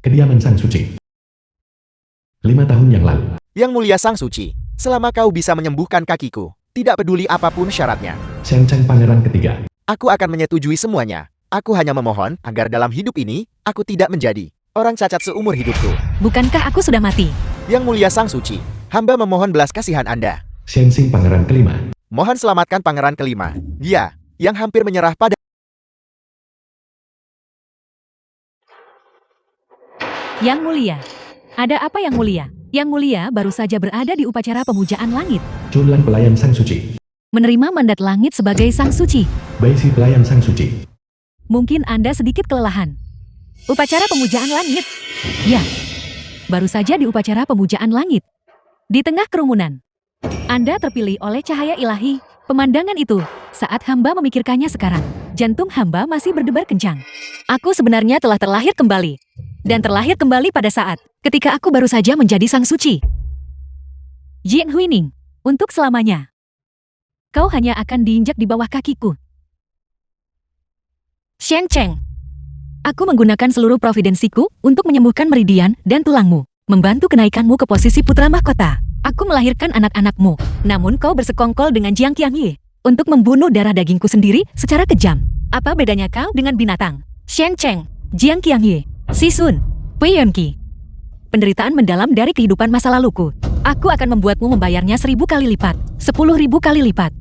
Kediaman Sang Suci. 5 tahun yang lalu. Yang mulia Sang Suci, selama kau bisa menyembuhkan kakiku, tidak peduli apapun syaratnya, Shen Cheng Pangeran ketiga. aku akan menyetujui semuanya. Aku hanya memohon agar dalam hidup ini, aku tidak menjadi orang cacat seumur hidupku. Bukankah aku sudah mati? Yang mulia Sang Suci, hamba memohon belas kasihan Anda. Shen Xing Pangeran kelima. Mohon selamatkan pangeran kelima. Dia, yang hampir menyerah pada... Yang mulia. Ada apa yang mulia? Yang mulia baru saja berada di upacara pemujaan langit. Chunlan pelayan Sang Suci. Menerima mandat langit sebagai Sang Suci. Baisi pelayan Sang Suci. Mungkin Anda sedikit kelelahan. Upacara pemujaan langit. Ya, baru saja di upacara pemujaan langit. Di tengah kerumunan, Anda terpilih oleh cahaya ilahi. Pemandangan itu, saat hamba memikirkannya sekarang, jantung hamba masih berdebar kencang. Aku sebenarnya telah terlahir kembali. Dan terlahir kembali pada saat ketika aku baru saja menjadi Sang Suci. Jin Huining, untuk selamanya. Kau hanya akan diinjak di bawah kakiku. Shen Cheng. Aku menggunakan seluruh providensiku untuk menyembuhkan meridian dan tulangmu, membantu kenaikanmu ke posisi putra mahkota. Aku melahirkan anak-anakmu, namun kau bersekongkol dengan Jiang Qiangye untuk membunuh darah dagingku sendiri secara kejam. Apa bedanya kau dengan binatang? Shen Cheng, Jiang Qiangye, Si Sun, Wei Yunqi. Penderitaan mendalam dari kehidupan masa laluku. Aku akan membuatmu membayarnya 1000 kali lipat, 10.000 kali lipat.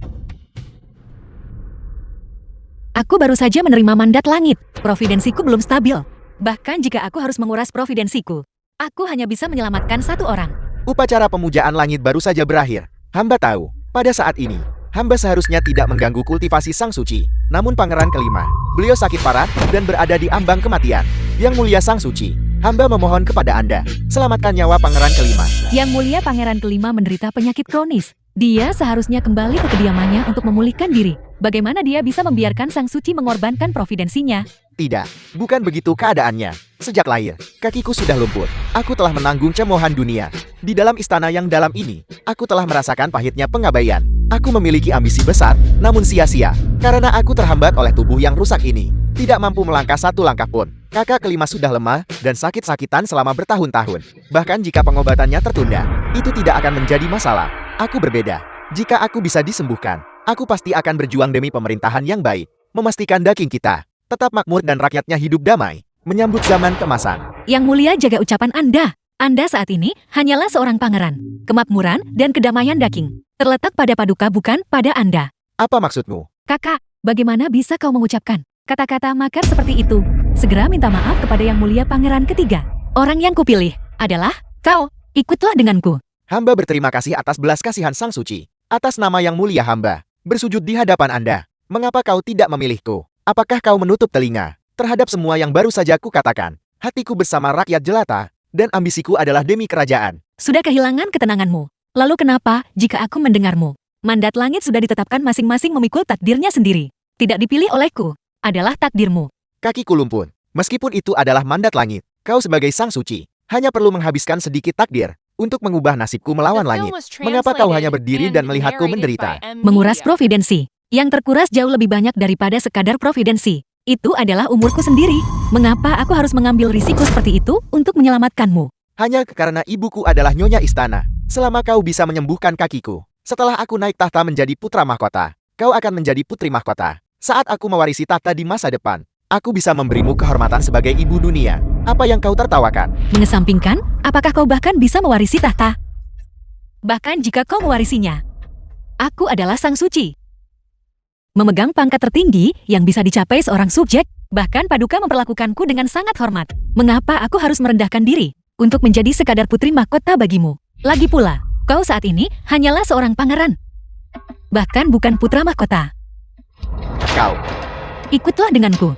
Aku baru saja menerima mandat langit. Providensiku belum stabil. Bahkan jika aku harus menguras providensiku, aku hanya bisa menyelamatkan satu orang. Upacara pemujaan langit baru saja berakhir. Hamba tahu, pada saat ini, hamba seharusnya tidak mengganggu kultivasi Sang Suci. Namun pangeran kelima, beliau sakit parah dan berada di ambang kematian. Yang mulia Sang Suci, hamba memohon kepada Anda, selamatkan nyawa pangeran kelima. Yang mulia pangeran kelima menderita penyakit kronis. Dia seharusnya kembali ke kediamannya untuk memulihkan diri. Bagaimana dia bisa membiarkan Sang Suci mengorbankan providensinya? Tidak, bukan begitu keadaannya. Sejak lahir, kakiku sudah lumpuh. Aku telah menanggung cemoohan dunia. Di dalam istana yang dalam ini, aku telah merasakan pahitnya pengabaian. Aku memiliki ambisi besar, namun sia-sia. Karena aku terhambat oleh tubuh yang rusak ini. Tidak mampu melangkah satu langkah pun. Kakak kelima sudah lemah dan sakit-sakitan selama bertahun-tahun. Bahkan jika pengobatannya tertunda, itu tidak akan menjadi masalah. Aku berbeda. Jika aku bisa disembuhkan, aku pasti akan berjuang demi pemerintahan yang baik. Memastikan daging kita tetap makmur dan rakyatnya hidup damai. Menyambut zaman kemasan. Yang mulia, jaga ucapan Anda. Anda saat ini hanyalah seorang pangeran. Kemakmuran dan kedamaian daging terletak pada paduka, bukan pada Anda. Apa maksudmu? Kakak, bagaimana bisa kau mengucapkan kata-kata makar seperti itu? Segera minta maaf kepada yang mulia pangeran ketiga. Orang yang kupilih adalah kau. Ikutlah denganku. Hamba berterima kasih atas belas kasihan Sang Suci. Atas nama yang mulia hamba bersujud di hadapan Anda. Mengapa kau tidak memilihku? Apakah kau menutup telinga terhadap semua yang baru saja kukatakan? Hatiku bersama rakyat jelata, dan ambisiku adalah demi kerajaan. Sudah kehilangan ketenanganmu. Lalu kenapa jika aku mendengarmu? Mandat langit sudah ditetapkan, masing-masing memikul takdirnya sendiri. Tidak dipilih olehku, adalah takdirmu. Kakiku lumpuh. Meskipun itu adalah mandat langit, kau sebagai Sang Suci hanya perlu menghabiskan sedikit takdir untuk mengubah nasibku melawan langit. Mengapa kau hanya berdiri dan melihatku menderita? Menguras providensi. Yang terkuras jauh lebih banyak daripada sekadar providensi. Itu adalah umurku sendiri. Mengapa aku harus mengambil risiko seperti itu untuk menyelamatkanmu? Hanya karena ibuku adalah nyonya istana. Selama kau bisa menyembuhkan kakiku, setelah aku naik tahta menjadi putra mahkota, kau akan menjadi putri mahkota. Saat aku mewarisi tahta di masa depan, aku bisa memberimu kehormatan sebagai ibu dunia. Apa yang kau tertawakan? Mengesampingkan, apakah kau bahkan bisa mewarisi tahta? Bahkan jika kau mewarisinya, aku adalah Sang Suci. Memegang pangkat tertinggi yang bisa dicapai seorang subjek, bahkan paduka memperlakukanku dengan sangat hormat. Mengapa aku harus merendahkan diri untuk menjadi sekadar putri mahkota bagimu? Lagi pula, kau saat ini hanyalah seorang pangeran. Bahkan bukan putra mahkota. Kau. Ikutlah denganku.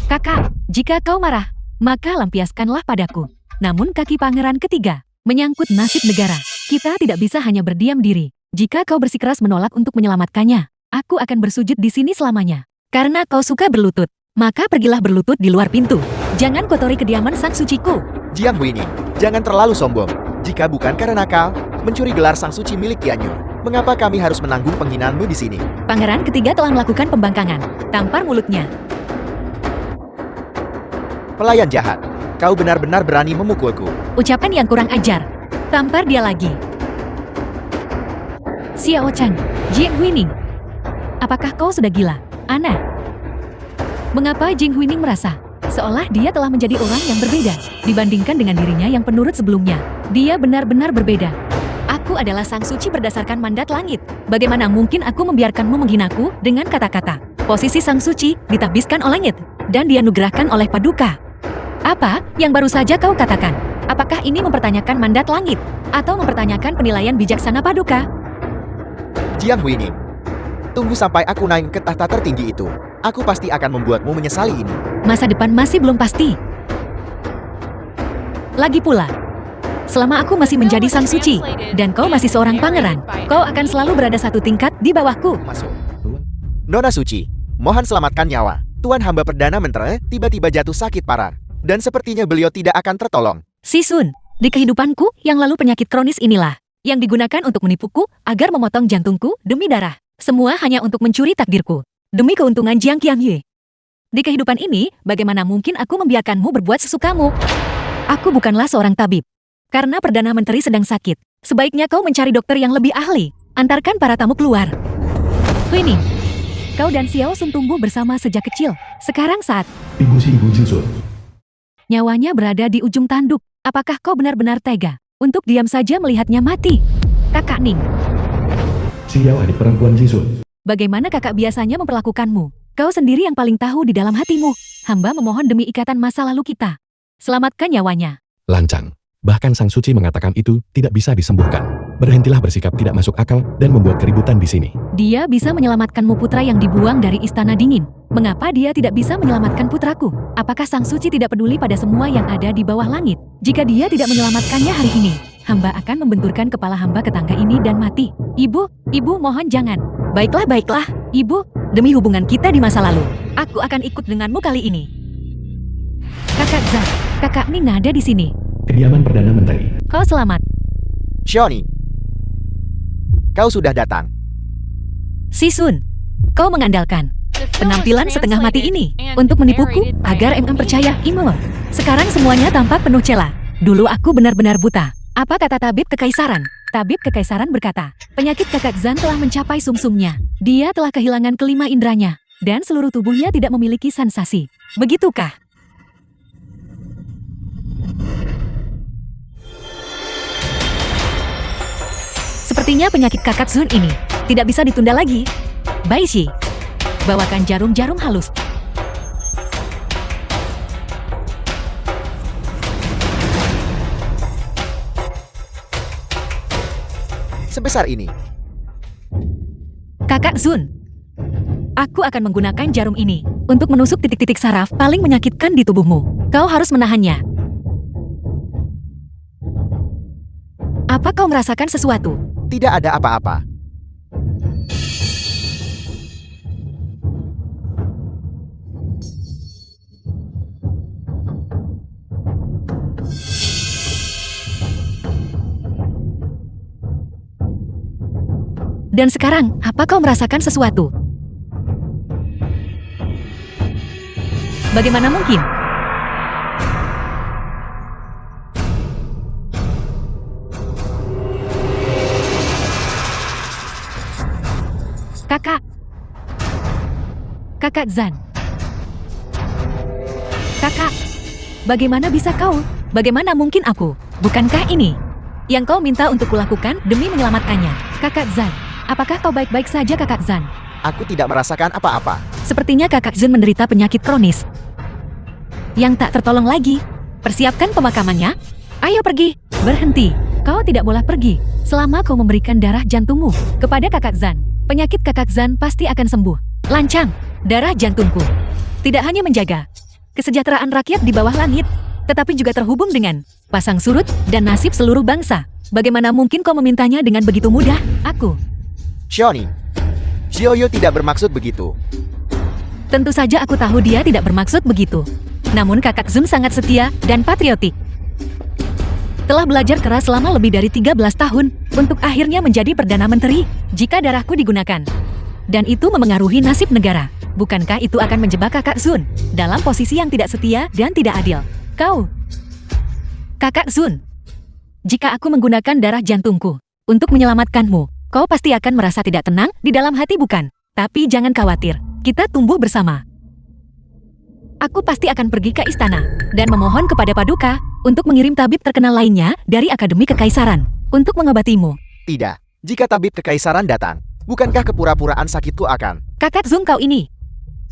Kakak, jika kau marah, maka lampiaskanlah padaku. Namun kaki pangeran ketiga menyangkut nasib negara. Kita tidak bisa hanya berdiam diri. Jika kau bersikeras menolak untuk menyelamatkannya, aku akan bersujud di sini selamanya. Karena kau suka berlutut, maka pergilah berlutut di luar pintu. Jangan kotori kediaman Sang Suciku. Jiang Huining, jangan terlalu sombong. Jika bukan karena kau mencuri gelar Sang Suci milik Tianyu, mengapa kami harus menanggung penghinaanmu di sini? Pangeran ketiga telah melakukan pembangkangan. Tampar mulutnya. Pelayan jahat, Kau benar-benar berani memukulku. Ucapan yang kurang ajar. Tampar dia lagi. Xiao Chang, Jing Huining. Apakah kau sudah gila? Aneh. Mengapa Jing Huining merasa seolah dia telah menjadi orang yang berbeda dibandingkan dengan dirinya yang penurut sebelumnya? Dia benar-benar berbeda. Aku adalah Sang Suci berdasarkan mandat langit. Bagaimana mungkin aku membiarkanmu menghinaku dengan kata-kata? Posisi Sang Suci ditabiskan oleh langit dan dianugerahkan oleh Paduka. Apa yang baru saja kau katakan? Apakah ini mempertanyakan mandat langit atau mempertanyakan penilaian bijaksana Paduka? Jiang Huining, tunggu sampai aku naik ke tahta tertinggi itu. Aku pasti akan membuatmu menyesali ini. Masa depan masih belum pasti. Lagi pula, selama aku masih menjadi Sang Suci dan kau masih seorang pangeran, kau akan selalu berada satu tingkat di bawahku. Masuk. Nona Suci, mohon selamatkan nyawa. Tuan hamba Perdana Menteri tiba-tiba jatuh sakit parah. Dan sepertinya beliau tidak akan tertolong. Si Sun, di kehidupanku yang lalu penyakit kronis inilah yang digunakan untuk menipuku agar memotong jantungku demi darah. Semua hanya untuk mencuri takdirku. Demi keuntungan Jiang Qiangye. Di kehidupan ini, bagaimana mungkin aku membiarkanmu berbuat sesukamu? Aku bukanlah seorang tabib. Karena Perdana Menteri sedang sakit. Sebaiknya kau mencari dokter yang lebih ahli. Antarkan para tamu keluar. Huining, kau dan Xiao Sun tumbuh bersama sejak kecil. Sekarang saat nyawanya berada di ujung tanduk. Apakah kau benar-benar tega untuk diam saja melihatnya mati? Kakak Ning, Xiao adik perempuan Zisun. bagaimana kakak biasanya memperlakukanmu? Kau sendiri yang paling tahu di dalam hatimu. Hamba memohon demi ikatan masa lalu kita. Selamatkan nyawanya. Lancang. Bahkan Sang Suci mengatakan itu tidak bisa disembuhkan. Berhentilah bersikap tidak masuk akal dan membuat keributan di sini. Dia bisa menyelamatkanmu putra yang dibuang dari Istana Dingin. Mengapa dia tidak bisa menyelamatkan putraku? Apakah Sang Suci tidak peduli pada semua yang ada di bawah langit? Jika dia tidak menyelamatkannya hari ini, hamba akan membenturkan kepala hamba ke tangga ini dan mati. Ibu mohon jangan. Baiklah, Ibu. Demi hubungan kita di masa lalu, aku akan ikut denganmu kali ini. Kakak Zan, kakak Ning ada di sini. Kediaman Perdana Menteri. Kau selamat. Xiaoning, kau sudah datang. Si Sun, kau mengandalkan penampilan setengah mati ini untuk menipuku agar percaya Imo. Sekarang semuanya tampak penuh celah. Dulu aku benar-benar buta. Apa kata tabib kekaisaran? Tabib kekaisaran berkata, penyakit kakak Zan telah mencapai sumsumnya. Dia telah kehilangan kelima indranya, dan seluruh tubuhnya tidak memiliki sensasi. Begitukah? Sepertinya penyakit kakak Zun ini tidak bisa ditunda lagi. Baishi, bawakan jarum-jarum halus. Sebesar ini. Kakak Zun, aku akan menggunakan jarum ini untuk menusuk titik-titik saraf paling menyakitkan di tubuhmu. Kau harus menahannya. Apa kau merasakan sesuatu? Tidak ada apa-apa. Dan sekarang, apa kau merasakan sesuatu? Bagaimana mungkin? Kakak Zan. Kakak, bagaimana bisa kau? Bagaimana mungkin aku? Bukankah ini yang kau minta untuk kulakukan demi menyelamatkannya? Kakak Zan, apakah kau baik-baik saja Kakak Zan? Aku tidak merasakan apa-apa. Sepertinya Kakak Zun menderita penyakit kronis yang tak tertolong lagi. Persiapkan pemakamannya. Ayo pergi. Berhenti. Kau tidak boleh pergi selama kau memberikan darah jantungmu kepada Kakak Zan. Penyakit Kakak Zan pasti akan sembuh. Lancang, darah jantungku tidak hanya menjaga kesejahteraan rakyat di bawah langit, tetapi juga terhubung dengan pasang surut dan nasib seluruh bangsa. Bagaimana mungkin kau memintanya dengan begitu mudah? Aku. Xiaoning, Xiaoyu tidak bermaksud begitu. Tentu saja aku tahu dia tidak bermaksud begitu. Namun Kakak Zun sangat setia dan patriotik. Telah belajar keras selama lebih dari 13 tahun untuk akhirnya menjadi Perdana Menteri jika darahku digunakan. Dan itu memengaruhi nasib negara. Bukankah itu akan menjebak Kakak Zun dalam posisi yang tidak setia dan tidak adil? Kau Kakak Zun, jika aku menggunakan darah jantungku untuk menyelamatkanmu, kau pasti akan merasa tidak tenang di dalam hati bukan? Tapi jangan khawatir, kita tumbuh bersama. Aku pasti akan pergi ke istana dan memohon kepada Paduka untuk mengirim tabib terkenal lainnya dari Akademi Kekaisaran untuk mengobatimu. Tidak, jika tabib kekaisaran datang, bukankah kepura-puraan sakitku akan? Kakak Zung kau ini.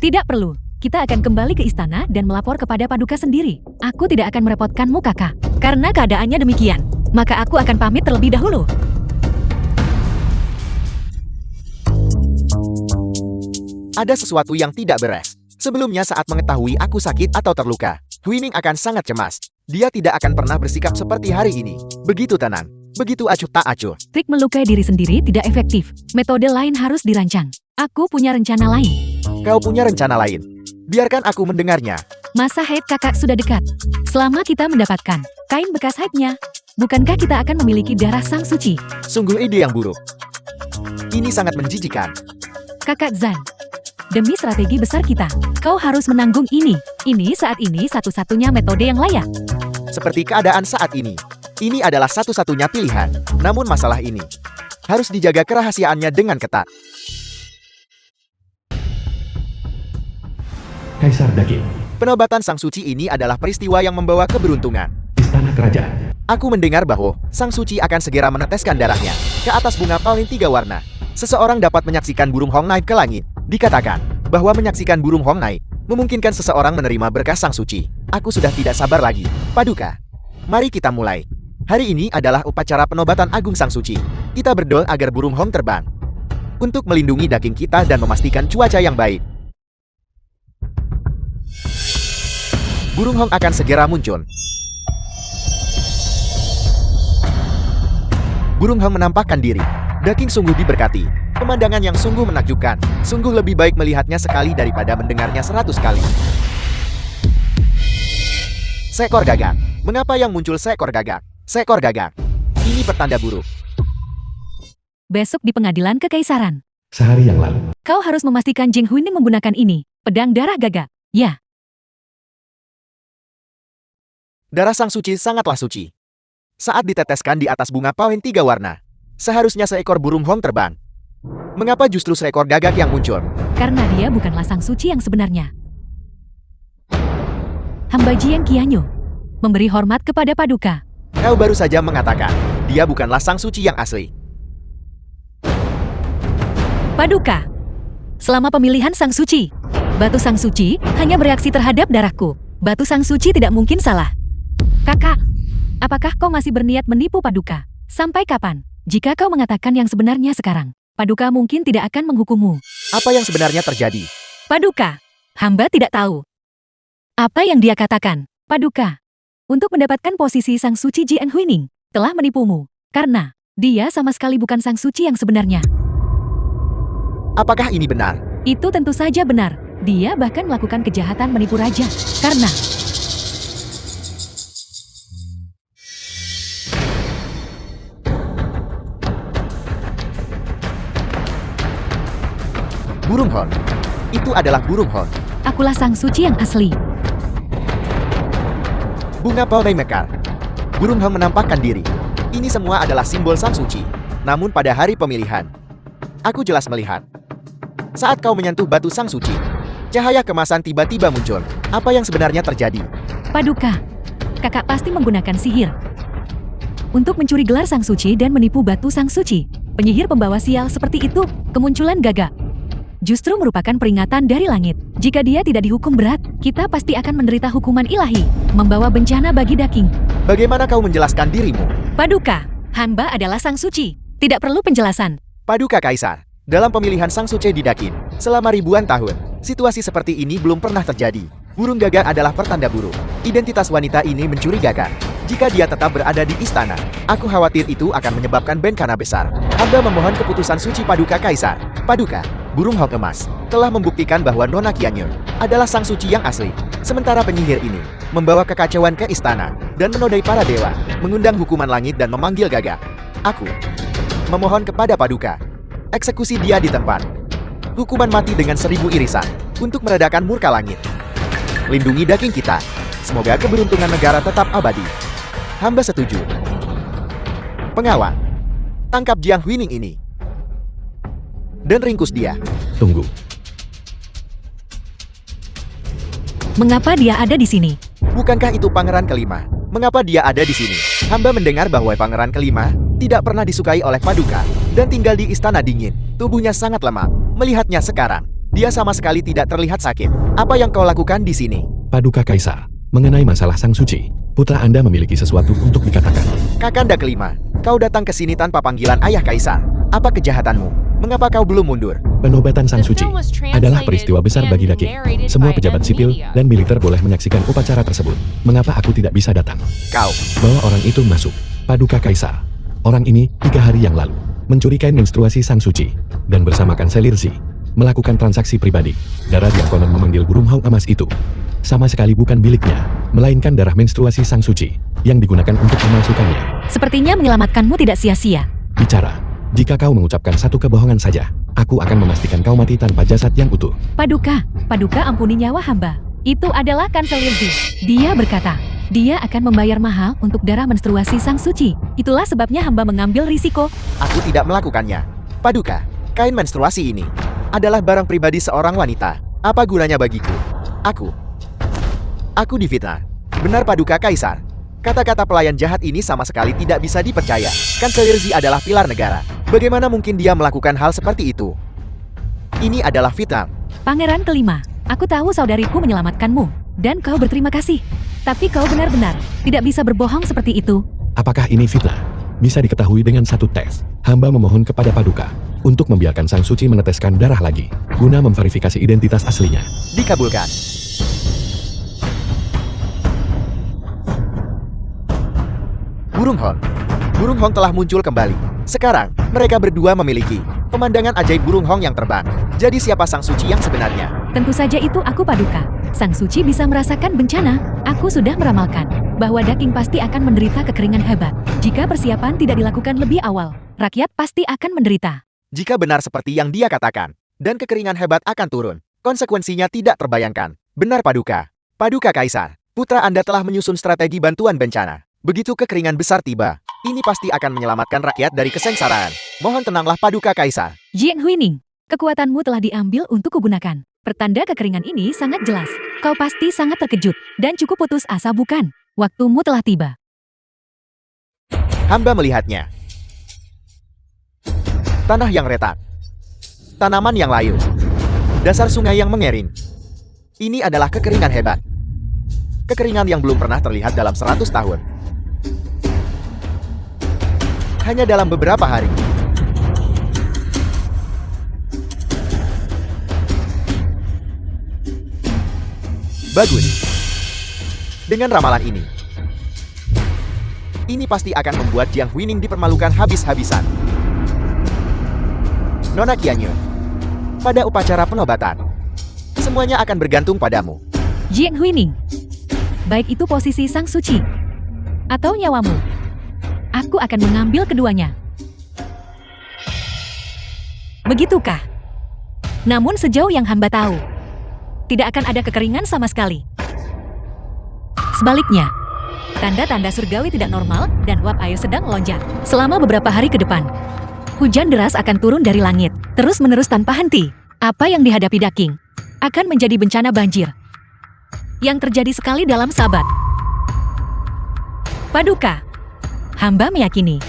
Tidak perlu, kita akan kembali ke istana dan melapor kepada Paduka sendiri. Aku tidak akan merepotkanmu kakak, karena keadaannya demikian. Maka aku akan pamit terlebih dahulu. Ada sesuatu yang tidak beres. Sebelumnya saat mengetahui aku sakit atau terluka, Huining akan sangat cemas. Dia tidak akan pernah bersikap seperti hari ini. Begitu tenang, begitu acuh tak acuh. Trik melukai diri sendiri tidak efektif. Metode lain harus dirancang. Aku punya rencana lain. Kau punya rencana lain. Biarkan aku mendengarnya. Masa haid kakak sudah dekat. Selama kita mendapatkan kain bekas haidnya, bukankah kita akan memiliki darah sang suci? Sungguh ide yang buruk. Ini sangat menjijikan. Kakak Zan, demi strategi besar kita, kau harus menanggung ini. Ini saat ini satu-satunya metode yang layak. Seperti keadaan saat ini. Ini adalah satu-satunya pilihan. Namun masalah ini harus dijaga kerahasiaannya dengan ketat. Kaisar Daging, Penobatan Sang Suci ini adalah peristiwa yang membawa keberuntungan. Istana Kerajaan. Aku mendengar bahwa Sang Suci akan segera meneteskan darahnya ke atas bunga paling 3 warna. Seseorang dapat menyaksikan burung Hong Nai ke langit. Dikatakan bahwa menyaksikan burung Hong Nai memungkinkan seseorang menerima berkah Sang Suci. Aku sudah tidak sabar lagi. Paduka, mari kita mulai. Hari ini adalah upacara penobatan agung Sang Suci. Kita berdoa agar burung Hong terbang untuk melindungi daging kita dan memastikan cuaca yang baik. Burung Hong akan segera muncul. Burung Hong menampakkan diri. Daging sungguh diberkati. Pemandangan yang sungguh menakjubkan. Sungguh lebih baik melihatnya sekali daripada mendengarnya 100 kali. Seekor gagak. Mengapa yang muncul seekor gagak? Seekor gagak. Ini pertanda buruk. Besok di pengadilan kekaisaran, Sehari yang lalu. kau harus memastikan Jing Huining menggunakan ini, pedang darah gagak. Ya, Darah Sang Suci sangatlah suci. Saat diteteskan di atas bunga pawen 3 warna, seharusnya seekor burung Hong terbang. Mengapa justru seekor gagak yang muncul? karena dia bukanlah sang suci yang sebenarnya. Hamba Jian Qianyu memberi hormat kepada Paduka. Kau baru saja mengatakan, dia bukanlah Sang Suci yang asli. Paduka, selama pemilihan sang suci, batu sang suci hanya bereaksi terhadap darahku. Batu sang suci tidak mungkin salah. Kakak, apakah kau masih berniat menipu Paduka? Sampai kapan? Jika kau mengatakan yang sebenarnya sekarang, Paduka mungkin tidak akan menghukummu. Apa yang sebenarnya terjadi? Paduka, hamba tidak tahu. Apa yang dia katakan? Paduka, untuk mendapatkan posisi sang suci Jian Huining, telah menipumu. Karena, dia sama sekali bukan sang suci yang sebenarnya. Apakah ini benar? Itu tentu saja benar. Dia bahkan melakukan kejahatan menipu raja. Karena, Burung Hong. Itu adalah burung Hong. akulah sang suci yang asli. Bunga pawen mekar. Burung Hong menampakkan diri. Ini semua adalah simbol Sang Suci. Namun pada hari pemilihan, aku jelas melihat. Saat kau menyentuh batu Sang Suci, cahaya kemasan tiba-tiba muncul. Apa yang sebenarnya terjadi? Paduka, kakak pasti menggunakan sihir untuk mencuri gelar sang suci dan menipu batu sang suci. Penyihir pembawa sial seperti itu, kemunculan gagak justru merupakan peringatan dari langit. Jika dia tidak dihukum berat, kita pasti akan menderita hukuman ilahi, membawa bencana bagi Daking. Bagaimana kau menjelaskan dirimu? Paduka, hamba adalah sang suci. Tidak perlu penjelasan. Paduka Kaisar, dalam pemilihan Sang Suci di Dakin, selama ribuan tahun, situasi seperti ini belum pernah terjadi. Burung gagak adalah pertanda buruk. Identitas wanita ini mencurigakan. Jika dia tetap berada di istana, aku khawatir itu akan menyebabkan bencana besar. Hamba memohon keputusan suci Paduka Kaisar. Paduka, burung Hong emas telah membuktikan bahwa Nona Qianyu adalah sang suci yang asli. Sementara penyihir ini membawa kekacauan ke istana dan menodai para dewa, mengundang hukuman langit dan memanggil gagak. Aku memohon kepada Paduka, eksekusi dia di tempat. Hukuman mati dengan 1000 irisan untuk meredakan murka langit. Lindungi Daking kita. Semoga keberuntungan negara tetap abadi. Hamba setuju. Pengawal, tangkap Jiang Huining ini. Dan ringkus dia. Tunggu. Mengapa dia ada di sini? Bukankah itu pangeran kelima? Mengapa dia ada di sini? Hamba mendengar bahwa pangeran kelima tidak pernah disukai oleh Paduka dan tinggal di istana dingin. Tubuhnya sangat lemah. Melihatnya sekarang, dia sama sekali tidak terlihat sakit. Apa yang kau lakukan di sini? Paduka Kaisar, mengenai masalah Sang Suci, putra Anda memiliki sesuatu untuk dikatakan. Kakanda kelima, kau datang ke sini tanpa panggilan ayah Kaisar. Apa kejahatanmu? Mengapa kau belum mundur? Penobatan Sang Suci adalah peristiwa besar bagi Daking. Semua pejabat sipil dan militer boleh menyaksikan upacara tersebut. Mengapa aku tidak bisa datang? Kau, Bawa orang itu masuk. Paduka Kaisar. Orang ini 3 hari yang lalu mencuri kain menstruasi Sang Suci dan bersama Kanselir Zi melakukan transaksi pribadi. Darah yang konon memanggil burung hong emas itu sama sekali bukan miliknya, melainkan darah menstruasi Sang Suci yang digunakan untuk memalsukannya. Sepertinya menyelamatkanmu tidak sia-sia. Bicara. Jika kau mengucapkan satu kebohongan saja, aku akan memastikan kau mati tanpa jasad yang utuh. Paduka ampuni nyawa hamba. Itu adalah Kanselir Zi. Dia berkata, dia akan membayar mahal untuk darah menstruasi Sang Suci. Itulah sebabnya hamba mengambil risiko. aku tidak melakukannya. Paduka, kain menstruasi ini adalah barang pribadi seorang wanita. Apa gunanya bagiku? Aku difitnah. Benar Paduka Kaisar. Kata-kata pelayan jahat ini sama sekali tidak bisa dipercaya. Kanselir Zi adalah pilar negara. Bagaimana mungkin dia melakukan hal seperti itu? Ini adalah fitnah. Pangeran kelima, aku tahu saudariku menyelamatkanmu, dan kau berterima kasih. Tapi kau benar-benar tidak bisa berbohong seperti itu. Apakah ini fitnah? Bisa diketahui dengan satu tes. Hamba memohon kepada Paduka untuk membiarkan Sang Suci meneteskan darah lagi, guna memverifikasi identitas aslinya. Dikabulkan. Burung Hong telah muncul kembali. Sekarang, mereka berdua memiliki pemandangan ajaib burung Hong yang terbang. Jadi siapa Sang Suci yang sebenarnya? Tentu saja itu aku Paduka. Sang Suci bisa merasakan bencana. Aku sudah meramalkan bahwa Daking pasti akan menderita kekeringan hebat. Jika persiapan tidak dilakukan lebih awal, rakyat pasti akan menderita. Jika benar seperti yang dia katakan, dan kekeringan hebat akan turun, konsekuensinya tidak terbayangkan. Benar Paduka. Paduka Kaisar, putra Anda telah menyusun strategi bantuan bencana. Begitu kekeringan besar tiba, ini pasti akan menyelamatkan rakyat dari kesengsaraan. Mohon tenanglah Paduka Kaisar. Jiang Huining, kekuatanmu telah diambil untuk kugunakan. Pertanda kekeringan ini sangat jelas. Kau pasti sangat terkejut, dan cukup putus asa bukan? Waktumu telah tiba. Hamba melihatnya. Tanah yang retak. Tanaman yang layu. Dasar sungai yang mengering. Ini adalah kekeringan hebat. Kekeringan yang belum pernah terlihat dalam 100 tahun. Hanya dalam beberapa hari. Bagus. Dengan ramalan ini pasti akan membuat Jiang Huining dipermalukan habis-habisan. Nona Qianyun, pada upacara penobatan, semuanya akan bergantung padamu. Jiang Huining, baik itu posisi Sang Suci atau nyawamu, aku akan mengambil keduanya. Begitukah? Namun sejauh yang hamba tahu, tidak akan ada kekeringan sama sekali. Sebaliknya, tanda-tanda surgawi tidak normal dan uap air sedang melonjak. Selama beberapa hari ke depan, hujan deras akan turun dari langit, terus-menerus tanpa henti. Apa yang dihadapi Daking akan menjadi bencana banjir yang terjadi sekali dalam sabat. Paduka, hamba meyakini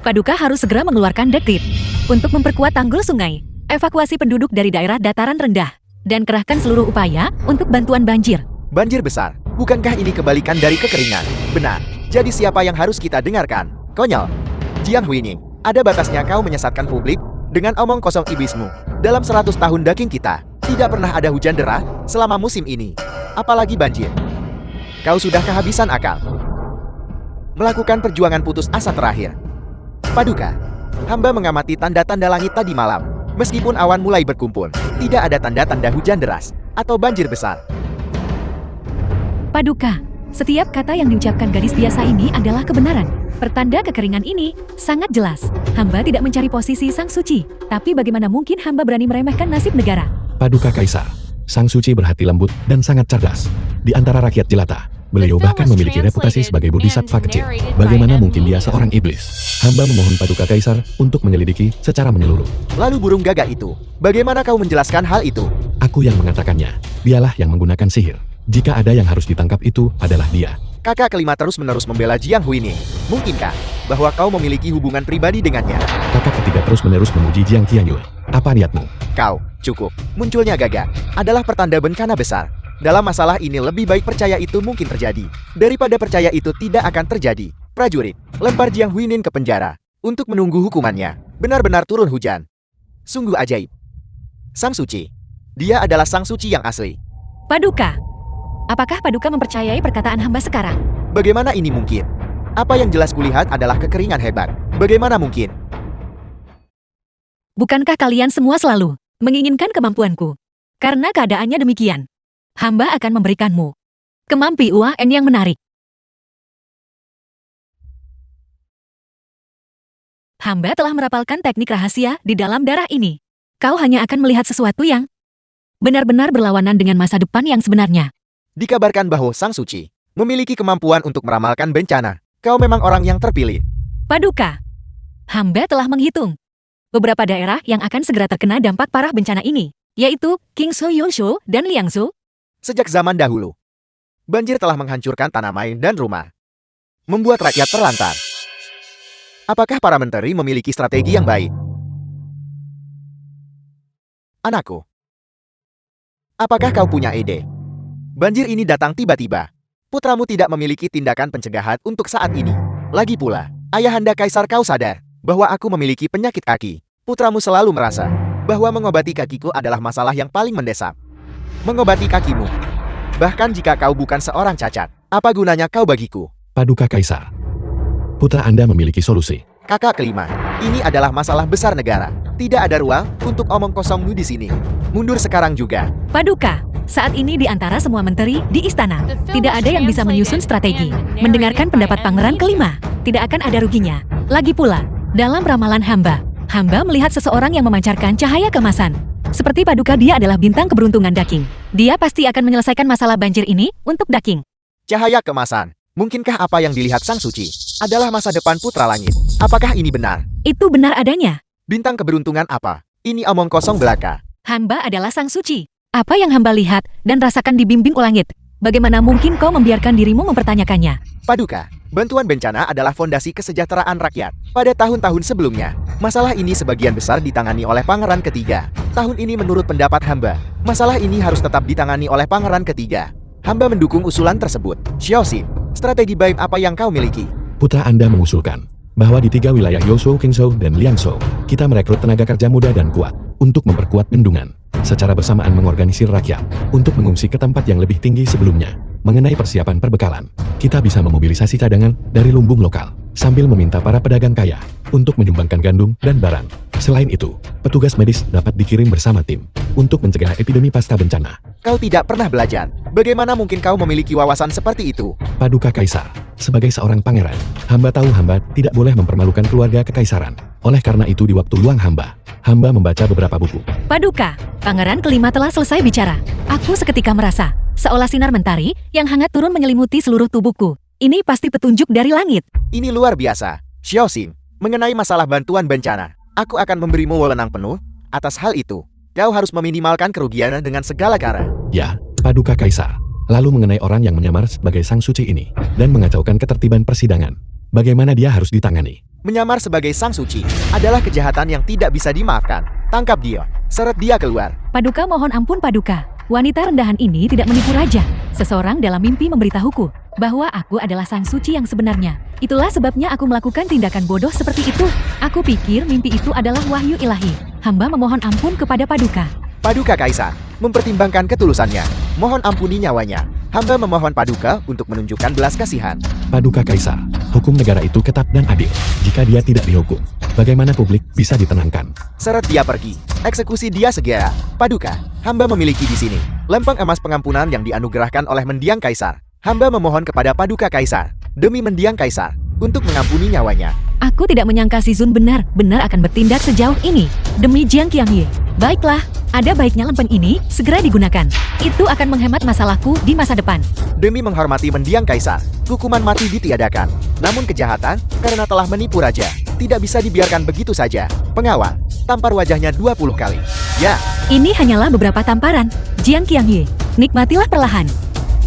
Paduka harus segera mengeluarkan dekrit untuk memperkuat tanggul sungai, evakuasi penduduk dari daerah dataran rendah, dan kerahkan seluruh upaya untuk bantuan banjir. Banjir besar, bukankah ini kebalikan dari kekeringan? Benar, jadi siapa yang harus kita dengarkan? Konyol. Jiang Huining, ada batasnya kau menyesatkan publik dengan omong kosong iblismu. Dalam 100 tahun Daking kita, tidak pernah ada hujan deras selama musim ini. Apalagi banjir. Kau sudah kehabisan akal. Melakukan perjuangan putus asa terakhir. Paduka, hamba mengamati tanda-tanda langit tadi malam. Meskipun awan mulai berkumpul, tidak ada tanda-tanda hujan deras atau banjir besar. Paduka, setiap kata yang diucapkan gadis biasa ini adalah kebenaran. Pertanda kekeringan ini sangat jelas. Hamba tidak mencari posisi Sang Suci, tapi bagaimana mungkin hamba berani meremehkan nasib negara? Paduka Kaisar, Sang Suci berhati lembut dan sangat cerdas. Di antara rakyat jelata, Beliau bahkan memiliki reputasi sebagai bodhisattva kecil. Bagaimana mungkin dia seorang iblis? Hamba memohon Paduka Kaisar untuk menyelidiki secara menyeluruh. Lalu burung gagak itu, bagaimana kau menjelaskan hal itu? Aku yang mengatakannya. Dialah yang menggunakan sihir. Jika ada yang harus ditangkap itu adalah dia. Kakak kelima terus-menerus membela Jiang Huining. Mungkinkah bahwa kau memiliki hubungan pribadi dengannya? Kakak ketiga terus-menerus memuji Jiang Qianyue. Apa niatmu? Kau, cukup. Munculnya gagak adalah pertanda bencana besar. Dalam masalah ini lebih baik percaya itu mungkin terjadi, daripada percaya itu tidak akan terjadi. Prajurit, lempar Jiang Huining ke penjara untuk menunggu hukumannya. Benar-benar turun hujan. Sungguh ajaib. Sang Suci. Dia adalah Sang Suci yang asli. Paduka, apakah Paduka mempercayai perkataan hamba sekarang? Bagaimana ini mungkin? Apa yang jelas kulihat adalah kekeringan hebat. Bagaimana mungkin? Bukankah kalian semua selalu menginginkan kemampuanku? Karena keadaannya demikian, hamba akan memberikanmu kemampuan yang menarik. Hamba telah merapalkan teknik rahasia di dalam darah ini. Kau hanya akan melihat sesuatu yang benar-benar berlawanan dengan masa depan yang sebenarnya. Dikabarkan bahwa Sang Suci memiliki kemampuan untuk meramalkan bencana. Kau memang orang yang terpilih. Paduka, hamba telah menghitung beberapa daerah yang akan segera terkena dampak parah bencana ini, yaitu Qingzhou, Yonshu, dan Liangzhou. Sejak zaman dahulu, banjir telah menghancurkan tanaman dan rumah, membuat rakyat terlantar. Apakah para menteri memiliki strategi yang baik? Anakku, apakah kau punya ide? Banjir ini datang tiba-tiba. Putramu tidak memiliki tindakan pencegahan untuk saat ini. Lagi pula, ayahanda Kaisar, kau sadar bahwa aku memiliki penyakit kaki. Putramu selalu merasa bahwa mengobati kakiku adalah masalah yang paling mendesak. Mengobati kakimu. Bahkan jika kau bukan seorang cacat, apa gunanya kau bagiku? Paduka Kaisar. Putra Anda memiliki solusi. Kakak kelima, ini adalah masalah besar negara. Tidak ada ruang untuk omong kosongmu di sini. Mundur sekarang juga. Paduka, saat ini di antara semua menteri di istana, tidak ada yang bisa menyusun strategi. Mendengarkan pendapat pangeran kelima, tidak akan ada ruginya. Lagi pula, dalam ramalan hamba melihat seseorang yang memancarkan cahaya keemasan. Seperti Paduka, dia adalah bintang keberuntungan Daking. Dia pasti akan menyelesaikan masalah banjir ini untuk Daking. Cahaya keemasan. Mungkinkah apa yang dilihat Sang Suci adalah masa depan putra langit? Apakah ini benar? Itu benar adanya. Bintang keberuntungan apa? Ini omong kosong belaka. Hamba adalah Sang Suci. Apa yang hamba lihat dan rasakan dibimbing ulangit. Bagaimana mungkin kau membiarkan dirimu mempertanyakannya? Paduka, bantuan bencana adalah fondasi kesejahteraan rakyat. Pada tahun-tahun sebelumnya, masalah ini sebagian besar ditangani oleh pangeran ketiga. Tahun ini menurut pendapat hamba, masalah ini harus tetap ditangani oleh pangeran ketiga. Hamba mendukung usulan tersebut. Xiaoxin, strategi baik apa yang kau miliki? Putra Anda mengusulkan bahwa di 3 wilayah Yonshu, Qingzhou, dan Liangzhou, kita merekrut tenaga kerja muda dan kuat untuk memperkuat bendungan. Secara bersamaan mengorganisir rakyat untuk mengungsi ke tempat yang lebih tinggi sebelumnya. Mengenai persiapan perbekalan, kita bisa memobilisasi cadangan dari lumbung lokal sambil meminta para pedagang kaya untuk menyumbangkan gandum dan barang. Selain itu, petugas medis dapat dikirim bersama tim untuk mencegah epidemi pasca bencana. Kau tidak pernah belajar. Bagaimana mungkin kau memiliki wawasan seperti itu? Paduka Kaisar, sebagai seorang pangeran, hamba tahu hamba tidak boleh mempermalukan keluarga kekaisaran. Oleh karena itu di waktu luang hamba membaca beberapa buku. Paduka, pangeran kelima telah selesai bicara. Aku seketika merasa seolah sinar mentari yang hangat turun menyelimuti seluruh tubuhku. Ini pasti petunjuk dari langit. Ini luar biasa. Xiaoxin, mengenai masalah bantuan bencana, aku akan memberimu wewenang penuh atas hal itu. Kau harus meminimalkan kerugian dengan segala cara. Ya, Paduka Kaisar. Lalu mengenai orang yang menyamar sebagai Sang Suci ini dan mengacaukan ketertiban persidangan, bagaimana dia harus ditangani? Menyamar sebagai Sang Suci adalah kejahatan yang tidak bisa dimaafkan. Tangkap dia, seret dia keluar. Paduka, mohon ampun Paduka. Wanita rendahan ini tidak menipu raja. Seseorang dalam mimpi memberitahuku bahwa aku adalah Sang Suci yang sebenarnya. Itulah sebabnya aku melakukan tindakan bodoh seperti itu. Aku pikir mimpi itu adalah wahyu ilahi. Hamba memohon ampun kepada Paduka. Paduka Kaisar, mempertimbangkan ketulusannya, mohon ampuni nyawanya. Hamba memohon Paduka untuk menunjukkan belas kasihan. Paduka Kaisar, hukum negara itu ketat dan adil. Jika dia tidak dihukum, bagaimana publik bisa ditenangkan? Seret dia pergi, eksekusi dia segera. Paduka, hamba memiliki di sini lempeng emas pengampunan yang dianugerahkan oleh mendiang Kaisar. Hamba memohon kepada Paduka Kaisar, demi mendiang Kaisar, untuk mengampuni nyawanya. Aku tidak menyangka si Zun benar-benar akan bertindak sejauh ini. Demi Jiang Qianyue, Baiklah, ada baiknya lempeng ini segera digunakan. Itu akan menghemat masalahku di masa depan. Demi menghormati mendiang kaisar, hukuman mati ditiadakan. Namun kejahatan, karena telah menipu raja, tidak bisa dibiarkan begitu saja. Pengawal, tampar wajahnya 20 kali. Ya, Ini hanyalah beberapa tamparan. Jiang Qiangye, nikmatilah perlahan.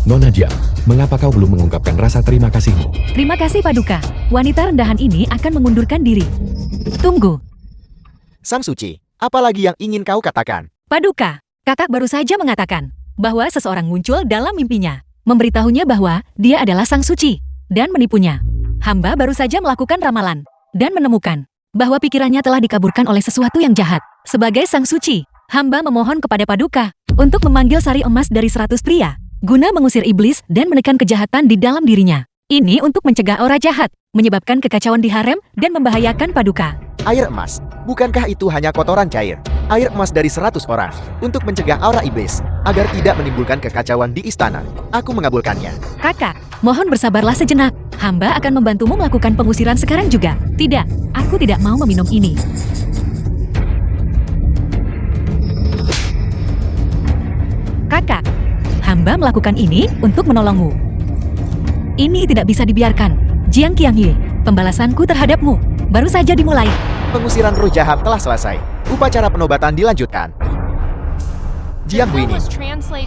Nona Jiang, mengapa kau belum mengungkapkan rasa terima kasihmu? Terima kasih Paduka. Wanita rendahan ini akan mengundurkan diri. Tunggu, Sang Suci, apalagi yang ingin kau katakan? Paduka. Kakak baru saja mengatakan bahwa seseorang muncul dalam mimpinya, memberitahunya bahwa dia adalah Sang Suci, dan menipunya. Hamba baru saja melakukan ramalan, dan menemukan bahwa pikirannya telah dikaburkan oleh sesuatu yang jahat. Sebagai Sang Suci, hamba memohon kepada Paduka untuk memanggil sari emas dari 100 pria, guna mengusir iblis dan menekan kejahatan di dalam dirinya. Ini untuk mencegah aura jahat, menyebabkan kekacauan di harem, dan membahayakan Paduka. Air emas, bukankah itu hanya kotoran cair? Air emas dari 100 orang, untuk mencegah aura iblis, agar tidak menimbulkan kekacauan di istana. Aku mengabulkannya. Kakak, mohon bersabarlah sejenak. Hamba akan membantumu melakukan pengusiran sekarang juga. Tidak, aku tidak mau meminum ini. Kakak, hamba melakukan ini untuk menolongmu. Ini tidak bisa dibiarkan. Jiang Qiangye, pembalasanku terhadapmu baru saja dimulai. Pengusiran roh jahat telah selesai. Upacara penobatan dilanjutkan. Jiang Huini,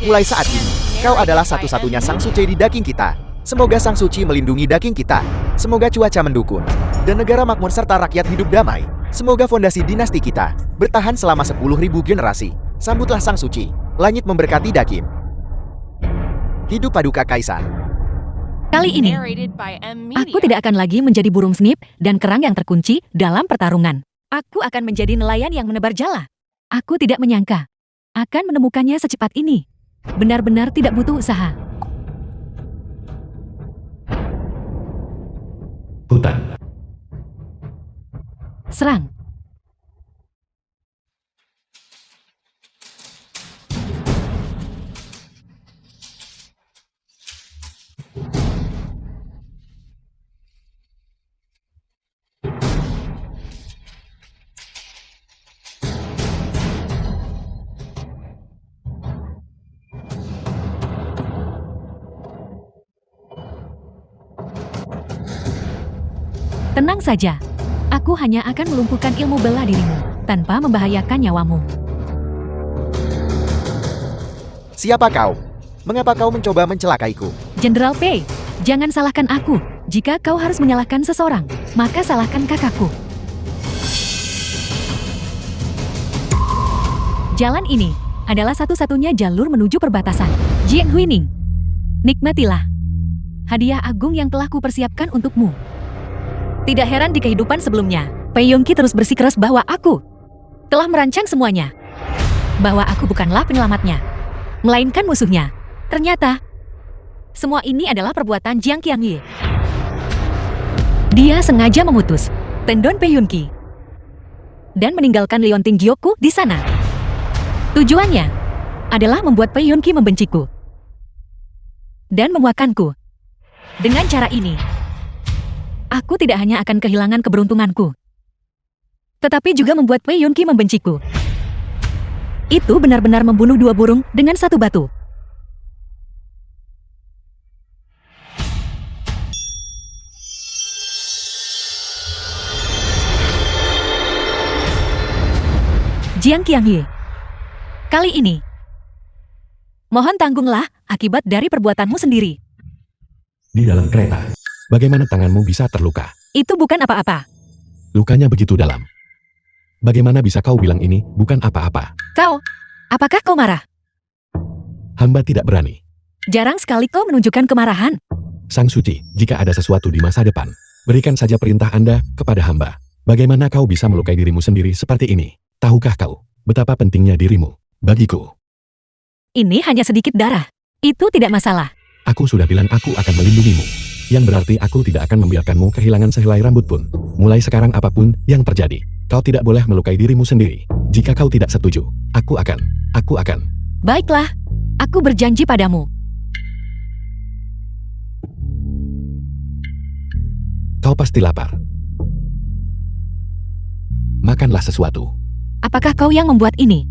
mulai saat ini, kau adalah satu-satunya Sang Suci di daging kita. Semoga Sang Suci melindungi daging kita. Semoga cuaca mendukung. Dan negara makmur serta rakyat hidup damai. Semoga fondasi dinasti kita bertahan selama 10.000 generasi. Sambutlah Sang Suci. Langit memberkati Dakim. Hidup Paduka Kaisar. Kali ini, aku tidak akan lagi menjadi burung snip dan kerang yang terkunci dalam pertarungan. Aku akan menjadi nelayan yang menebar jala. Aku tidak menyangka akan menemukannya secepat ini. Benar-benar tidak butuh usaha. Hutan. Serang. Tenang saja. Aku hanya akan melumpuhkan ilmu bela dirimu, tanpa membahayakan nyawamu. Siapa kau? Mengapa kau mencoba mencelakaiku? Jenderal Pei, jangan salahkan aku. Jika kau harus menyalahkan seseorang, maka salahkan kakakku. Jalan ini adalah satu-satunya jalur menuju perbatasan. Jiang Huining, nikmatilah hadiah agung yang telah kupersiapkan untukmu. Tidak heran di kehidupan sebelumnya, Pei Yongqi terus bersikeras bahwa aku telah merancang semuanya. Bahwa aku bukanlah penyelamatnya, melainkan musuhnya. Ternyata, semua ini adalah perbuatan Jiang Qiangye. Dia sengaja memutus tendon Pei Yongqi dan meninggalkan Lionting Gyoku di sana. Tujuannya adalah membuat Pei Yongqi membenciku dan memuakanku. Dengan cara ini, aku tidak hanya akan kehilangan keberuntunganku, tetapi juga membuat Pei Yongqi membenciku. Itu benar-benar membunuh dua burung dengan satu batu. Jiang Qiangye, kali ini, mohon tanggunglah akibat dari perbuatanmu sendiri. Di dalam kereta, bagaimana tanganmu bisa terluka? Itu bukan apa-apa. Lukanya begitu dalam. Bagaimana bisa kau bilang ini bukan apa-apa? Kau, apakah kau marah? Hamba tidak berani. Jarang sekali kau menunjukkan kemarahan. Sang Suci, jika ada sesuatu di masa depan, berikan saja perintah Anda kepada hamba. Bagaimana kau bisa melukai dirimu sendiri seperti ini? Tahukah kau betapa pentingnya dirimu bagiku? Ini hanya sedikit darah. Itu tidak masalah. Aku sudah bilang aku akan melindungimu. Yang berarti aku tidak akan membiarkanmu kehilangan sehelai rambut pun. Mulai sekarang apapun yang terjadi, kau tidak boleh melukai dirimu sendiri. Jika kau tidak setuju, aku akan. Baiklah, aku berjanji padamu. Kau pasti lapar. Makanlah sesuatu. Apakah kau yang membuat ini?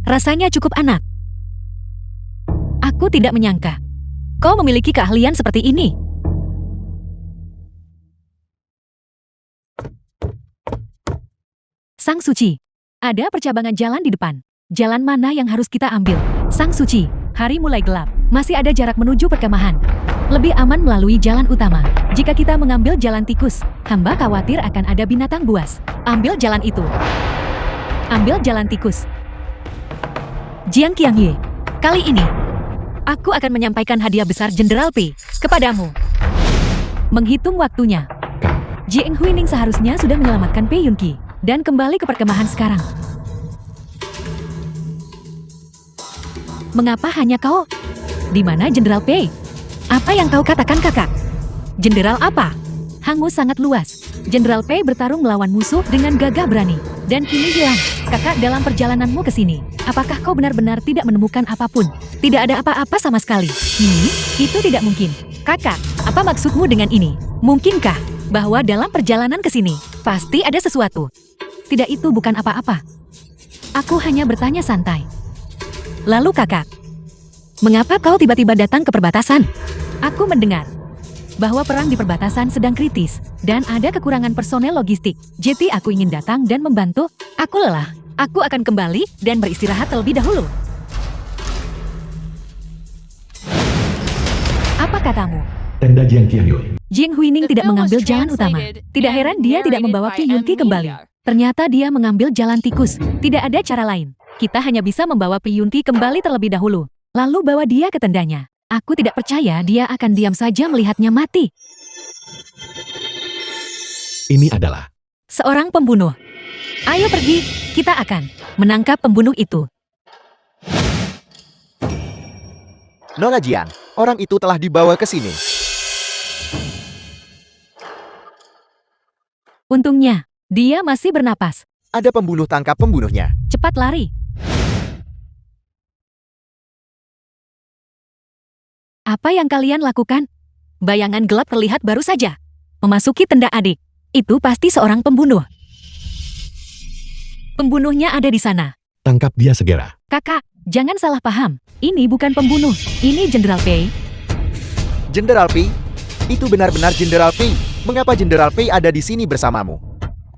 Rasanya cukup anak. Aku tidak menyangka kau memiliki keahlian seperti ini. Sang Suci, ada percabangan jalan di depan. Jalan mana yang harus kita ambil? Sang Suci, hari mulai gelap. Masih ada jarak menuju perkemahan. Lebih aman melalui jalan utama. Jika kita mengambil jalan tikus, hamba khawatir akan ada binatang buas. Ambil jalan itu. Ambil jalan tikus. Jiang Qiangye, kali ini, aku akan menyampaikan hadiah besar Jenderal P kepadamu. Menghitung waktunya. Kang, Jiang Huining seharusnya sudah menyelamatkan Pei Yunqi dan kembali ke perkemahan sekarang. Mengapa hanya kau? Di mana Jenderal Pei? Apa yang kau katakan, kakak? Jenderal apa? Hangus sangat luas. Jenderal Pei bertarung melawan musuh dengan gagah berani. Dan kini hilang. Kakak, dalam perjalananmu ke sini, apakah kau benar-benar tidak menemukan apapun? Tidak ada apa-apa sama sekali. Itu tidak mungkin. Kakak, apa maksudmu dengan ini? Mungkinkah bahwa dalam perjalanan ke sini, pasti ada sesuatu? Tidak, itu bukan apa-apa. Aku hanya bertanya santai. Lalu kakak, mengapa kau tiba-tiba datang ke perbatasan? Aku mendengar bahwa perang di perbatasan sedang kritis dan ada kekurangan personel logistik. Jadi aku ingin datang dan membantu. Aku lelah. Aku akan kembali dan beristirahat terlebih dahulu. Apa katamu? tenda Jiang Qiangye. Jiang Huining tidak mengambil jalan utama. Tidak heran dia tidak membawa Qi Yunqi kembali. Ternyata dia mengambil jalan tikus. Tidak ada cara lain. Kita hanya bisa membawa Qi Yunqi kembali terlebih dahulu. Lalu bawa dia ke tendanya. Aku tidak percaya dia akan diam saja melihatnya mati. Ini adalah Seorang pembunuh. Ayo pergi, kita akan menangkap pembunuh itu. Nona Jiang, orang itu telah dibawa ke sini. Untungnya, dia masih bernapas. Ada pembunuh, tangkap pembunuhnya. Cepat lari. Apa yang kalian lakukan? Bayangan gelap terlihat baru saja. Memasuki tenda adik. Itu pasti seorang pembunuh. Pembunuhnya ada di sana. tangkap dia segera. Kakak, jangan salah paham. Ini bukan pembunuh. Ini Jenderal Pei. Jenderal Pi? Itu benar-benar Jenderal Pi. Mengapa Jenderal Pi ada di sini bersamamu?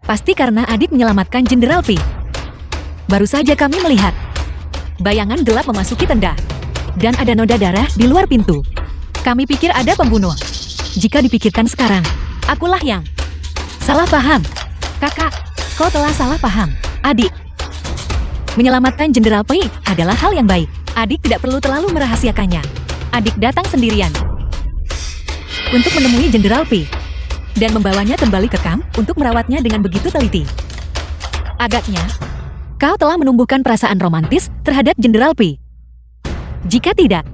Pasti karena adik menyelamatkan Jenderal Pei. Baru saja kami melihat bayangan gelap memasuki tenda. Dan ada noda darah di luar pintu. Kami pikir ada pembunuh. Jika dipikirkan sekarang, akulah yang salah paham. Kakak, kau telah salah paham. Adik, menyelamatkan Jenderal Pei adalah hal yang baik. Adik tidak perlu terlalu merahasiakannya. Adik datang sendirian untuk menemui Jenderal Pei dan membawanya kembali ke kamp untuk merawatnya dengan begitu teliti. Agaknya, kau telah menumbuhkan perasaan romantis terhadap Jenderal Pei. Jika tidak,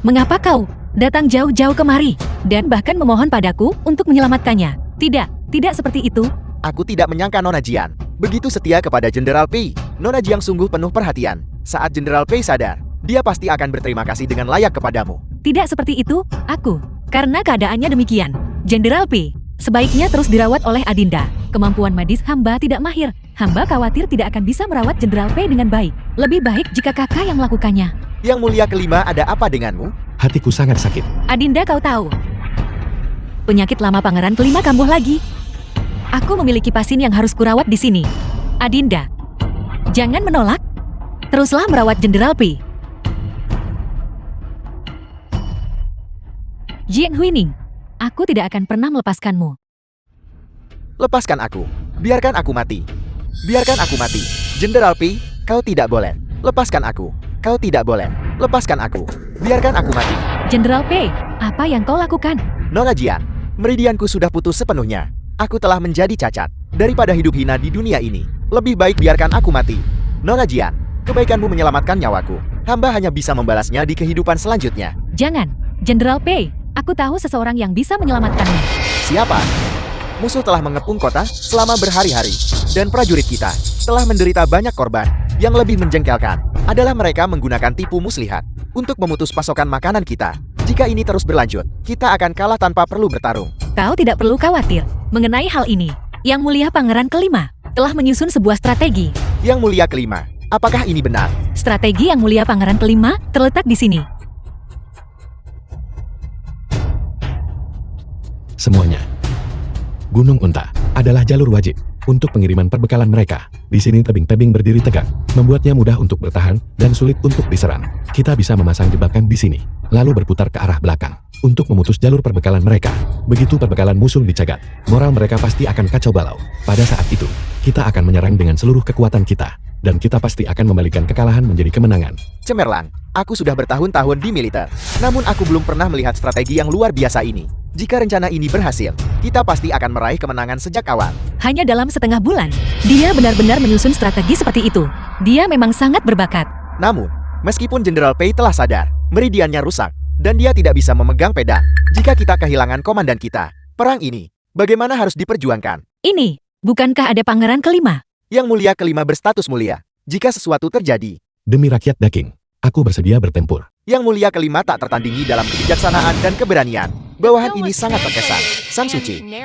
mengapa kau datang jauh-jauh kemari dan bahkan memohon padaku untuk menyelamatkannya? Tidak, tidak seperti itu. Aku tidak menyangka Nona Jiang begitu setia kepada Jenderal Pi. Nona Jiang sungguh penuh perhatian. Saat Jenderal Pi sadar, dia pasti akan berterima kasih dengan layak kepadamu. Tidak seperti itu, aku. Karena keadaannya demikian. Jenderal Pi sebaiknya terus dirawat oleh Adinda. Kemampuan medis hamba tidak mahir. Hamba khawatir tidak akan bisa merawat Jenderal Pi dengan baik. Lebih baik jika kakak yang melakukannya. Yang mulia kelima, ada apa denganmu? Hatiku sangat sakit. Adinda, kau tahu, penyakit lama pangeran kelima kambuh lagi. Aku memiliki pasien yang harus kurawat di sini. Adinda, jangan menolak. Teruslah merawat Jenderal Pi. Jiang Huining, aku tidak akan pernah melepaskanmu. Lepaskan aku. Biarkan aku mati. Biarkan aku mati. Jenderal Pi, kau tidak boleh. Lepaskan aku. Kau tidak boleh. Lepaskan aku. Biarkan aku mati. Jenderal Pei, apa yang kau lakukan? Nona Jiang, meridianku sudah putus sepenuhnya. Aku telah menjadi cacat. Daripada hidup hina di dunia ini, lebih baik biarkan aku mati. Nona Jiang, kebaikanmu menyelamatkan nyawaku. Hamba hanya bisa membalasnya di kehidupan selanjutnya. Jangan, Jenderal Pei. Aku tahu seseorang yang bisa menyelamatkanmu. Siapa? Musuh telah mengepung kota selama berhari-hari. Dan prajurit kita telah menderita banyak korban. Yang lebih menjengkelkan adalah mereka menggunakan tipu muslihat untuk memutus pasokan makanan kita. Jika ini terus berlanjut, kita akan kalah tanpa perlu bertarung. Kau tidak perlu khawatir mengenai hal ini. Yang mulia Pangeran kelima telah menyusun sebuah strategi. Yang mulia kelima, apakah ini benar? Strategi yang mulia Pangeran kelima terletak di sini. Semuanya. Gunung Unta adalah jalur wajib untuk pengiriman perbekalan mereka. Di sini tebing-tebing berdiri tegak, membuatnya mudah untuk bertahan dan sulit untuk diserang. Kita bisa memasang jebakan di sini, lalu berputar ke arah belakang untuk memutus jalur perbekalan mereka. Begitu perbekalan musuh dicegat, moral mereka pasti akan kacau balau. Pada saat itu, kita akan menyerang dengan seluruh kekuatan kita, dan kita pasti akan membalikan kekalahan menjadi kemenangan. Cemerlang, aku sudah bertahun-tahun di militer. Namun aku belum pernah melihat strategi yang luar biasa ini. Jika rencana ini berhasil, kita pasti akan meraih kemenangan sejak awal. Hanya dalam setengah bulan, dia benar-benar menyusun strategi seperti itu. Dia memang sangat berbakat. Namun, meskipun Jenderal Pei telah sadar, meridiannya rusak, dan dia tidak bisa memegang pedang, jika kita kehilangan komandan kita, perang ini, bagaimana harus diperjuangkan? Ini, bukankah ada Pangeran kelima? Yang mulia kelima berstatus mulia. Jika sesuatu terjadi, Demi rakyat Daking, aku bersedia bertempur. yang mulia kelima tak tertandingi dalam kebijaksanaan dan keberanian. Bawahan ini sangat terkesan.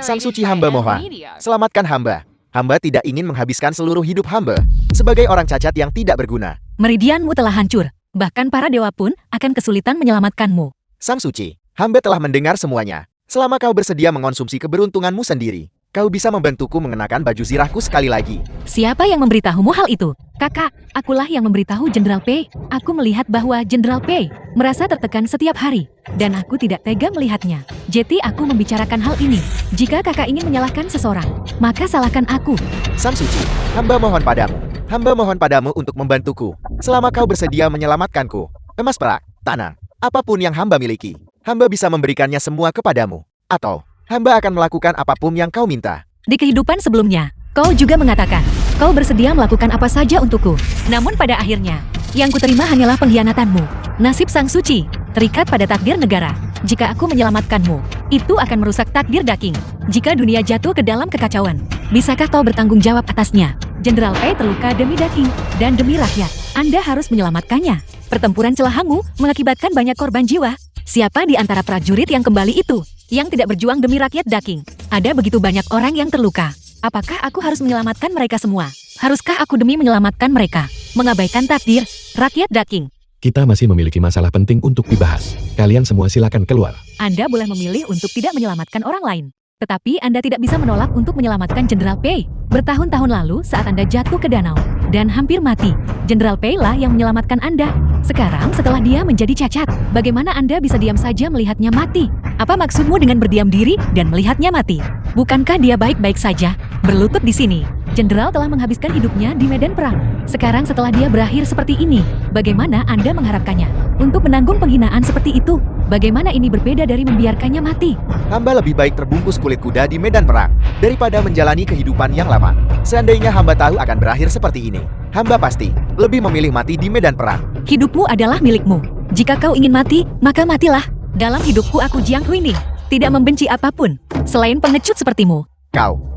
Sang Suci hamba mohon, selamatkan hamba. Hamba tidak ingin menghabiskan seluruh hidup hamba sebagai orang cacat yang tidak berguna. Meridianmu telah hancur. Bahkan para dewa pun akan kesulitan menyelamatkanmu. Sang Suci, hamba telah mendengar semuanya. Selama kau bersedia mengonsumsi keberuntunganmu sendiri, kau bisa membantuku mengenakan baju zirahku sekali lagi. Siapa yang memberitahumu hal itu? Kakak, akulah yang memberitahu Jenderal Pei. Aku melihat bahwa Jenderal Pei merasa tertekan setiap hari, dan aku tidak tega melihatnya. Jadi aku membicarakan hal ini. Jika kakak ingin menyalahkan seseorang, maka salahkan aku. Sang Suci, hamba mohon padamu. Hamba mohon padamu untuk membantuku. Selama kau bersedia menyelamatkanku, emas perak, tanah, apapun yang hamba miliki, hamba bisa memberikannya semua kepadamu. Atau, hamba akan melakukan apapun yang kau minta. Di kehidupan sebelumnya, kau juga mengatakan, kau bersedia melakukan apa saja untukku. Namun pada akhirnya, yang kuterima hanyalah pengkhianatanmu. Nasib Sang Suci terikat pada takdir negara. Jika aku menyelamatkanmu, itu akan merusak takdir Daking. Jika dunia jatuh ke dalam kekacauan, bisakah kau bertanggung jawab atasnya? Jenderal Pei terluka demi Daking dan demi rakyat. Anda harus menyelamatkannya. Pertempuran Celahangu mengakibatkan banyak korban jiwa. Siapa di antara prajurit yang kembali itu yang tidak berjuang demi rakyat Daking? Ada begitu banyak orang yang terluka. Apakah aku harus menyelamatkan mereka semua? Haruskah aku demi menyelamatkan mereka mengabaikan takdir rakyat Daking? Kita masih memiliki masalah penting untuk dibahas. Kalian semua silakan keluar. Anda boleh memilih untuk tidak menyelamatkan orang lain. Tetapi Anda tidak bisa menolak untuk menyelamatkan Jenderal Pei. Bertahun-tahun lalu saat Anda jatuh ke danau dan hampir mati, Jenderal Pei lah yang menyelamatkan Anda. Sekarang setelah dia menjadi cacat, bagaimana Anda bisa diam saja melihatnya mati? Apa maksudmu dengan berdiam diri dan melihatnya mati? Bukankah dia baik-baik saja? Berlutut di sini, Jenderal telah menghabiskan hidupnya di medan perang. Sekarang setelah dia berakhir seperti ini, bagaimana Anda mengharapkannya untuk menanggung penghinaan seperti itu? Bagaimana ini berbeda dari membiarkannya mati? Hamba lebih baik terbungkus kulit kuda di medan perang daripada menjalani kehidupan yang lama. Seandainya hamba tahu akan berakhir seperti ini, hamba pasti lebih memilih mati di medan perang. Hidupmu adalah milikmu. Jika kau ingin mati, maka matilah. Dalam hidupku aku Jiang Huining, tidak membenci apapun selain pengecut sepertimu.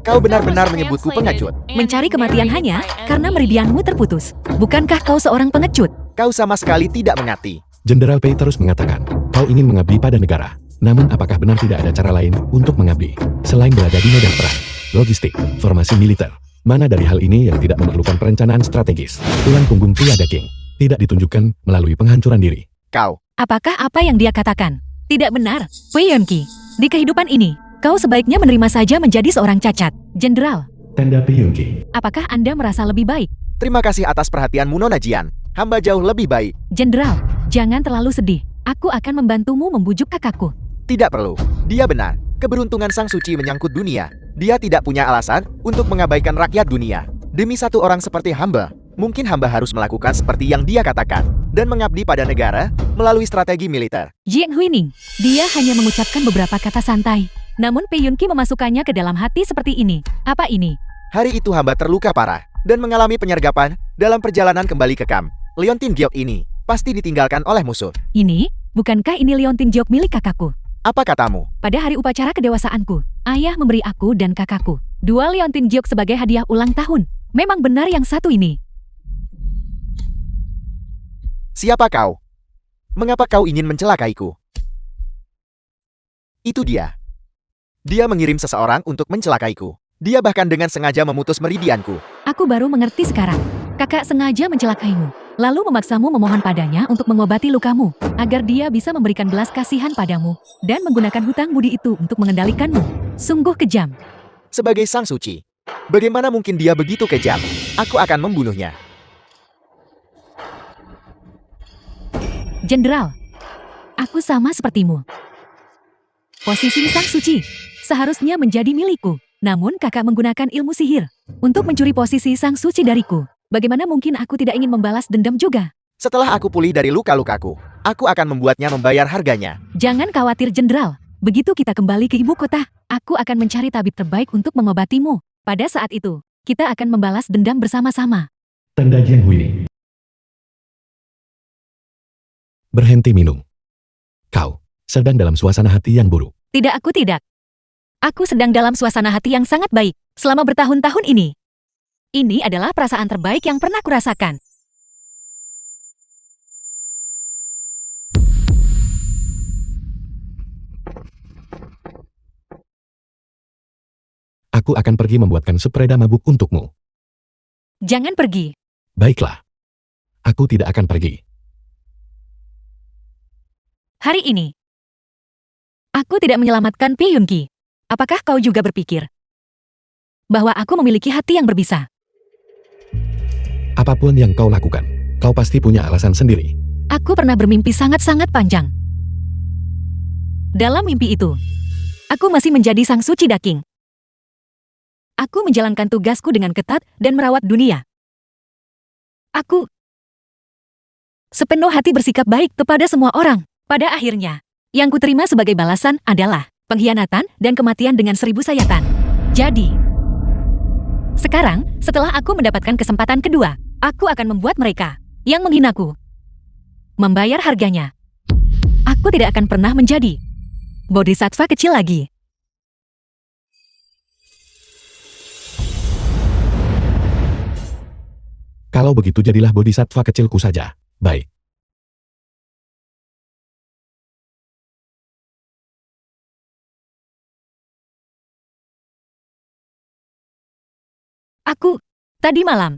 Kau benar-benar menyebutku pengecut. Mencari kematian hanya karena meridianmu terputus. Bukankah kau seorang pengecut? Kau sama sekali tidak mengerti. Jenderal Pei terus mengatakan, kau ingin mengabdi pada negara. Namun apakah benar tidak ada cara lain untuk mengabdi selain berada di medan perang? Logistik, formasi militer. Mana dari hal ini yang tidak memerlukan perencanaan strategis? Tulang punggung pria Daking tidak ditunjukkan melalui penghancuran diri. Apakah apa yang dia katakan tidak benar? Wei Yunqi, di kehidupan ini, kau sebaiknya menerima saja menjadi seorang cacat. Jenderal, Tanda Piyungki. apakah Anda merasa lebih baik? Terima kasih atas perhatianmu Nona Jian. Hamba jauh lebih baik. Jenderal, jangan terlalu sedih. Aku akan membantumu membujuk kakakku. Tidak perlu. Dia benar. Keberuntungan Sang Suci menyangkut dunia. Dia tidak punya alasan untuk mengabaikan rakyat dunia. Demi satu orang seperti hamba, mungkin hamba harus melakukan seperti yang dia katakan dan mengabdi pada negara melalui strategi militer. Jiang Huining, dia hanya mengucapkan beberapa kata santai. Namun Pei Yunqi memasukkannya ke dalam hati seperti ini. Apa ini? Hari itu hamba terluka parah dan mengalami penyergapan dalam perjalanan kembali ke kamp. Leontin Giok ini pasti ditinggalkan oleh musuh. Ini, bukankah ini Leontin Giok milik kakakku? Apa katamu? Pada hari upacara kedewasaanku, ayah memberi aku dan kakakku 2 Leontin Giok sebagai hadiah ulang tahun. Memang benar yang satu ini. Siapa kau? Mengapa kau ingin mencelakaiku? Itu dia. Dia mengirim seseorang untuk mencelakaiku. Dia bahkan dengan sengaja memutus meridianku. Aku baru mengerti sekarang. Kakak sengaja mencelakaimu. lalu memaksamu memohon padanya untuk mengobati lukamu, agar dia bisa memberikan belas kasihan padamu, dan menggunakan hutang budi itu untuk mengendalikanmu. Sungguh kejam. Sebagai Sang Suci, bagaimana mungkin dia begitu kejam? Aku akan membunuhnya. Jenderal, aku sama sepertimu. Posisi Sang Suci seharusnya menjadi milikku, namun kakak menggunakan ilmu sihir untuk mencuri posisi Sang Suci dariku. Bagaimana mungkin aku tidak ingin membalas dendam juga? Setelah aku pulih dari luka-lukaku, aku akan membuatnya membayar harganya. Jangan khawatir, Jenderal. Begitu kita kembali ke ibu kota, aku akan mencari tabib terbaik untuk mengobatimu. Pada saat itu, kita akan membalas dendam bersama-sama. Tanda Jiang Huining. Berhenti minum. Kau sedang dalam suasana hati yang buruk. Tidak, aku tidak. Aku sedang dalam suasana hati yang sangat baik selama bertahun-tahun ini. Ini adalah perasaan terbaik yang pernah kurasakan. Aku akan pergi membuatkan sepreda mabuk untukmu. Jangan pergi. Baiklah. Aku tidak akan pergi. Hari ini, aku tidak menyelamatkan Pi Yunqi. Apakah kau juga berpikir bahwa aku memiliki hati yang berbisa? Apapun yang kau lakukan, kau pasti punya alasan sendiri. Aku pernah bermimpi sangat-sangat panjang. Dalam mimpi itu, aku masih menjadi Sang Suci Daking. Aku menjalankan tugasku dengan ketat dan merawat dunia. Aku sepenuh hati bersikap baik kepada semua orang. Pada akhirnya, yang kuterima sebagai balasan adalah pengkhianatan dan kematian dengan 1000 sayatan. Jadi, sekarang, setelah aku mendapatkan kesempatan kedua, aku akan membuat mereka yang menghinaku membayar harganya. Aku tidak akan pernah menjadi bodhisattva kecil lagi. Kalau begitu jadilah bodhisattva kecilku saja. Baik. Tadi malam,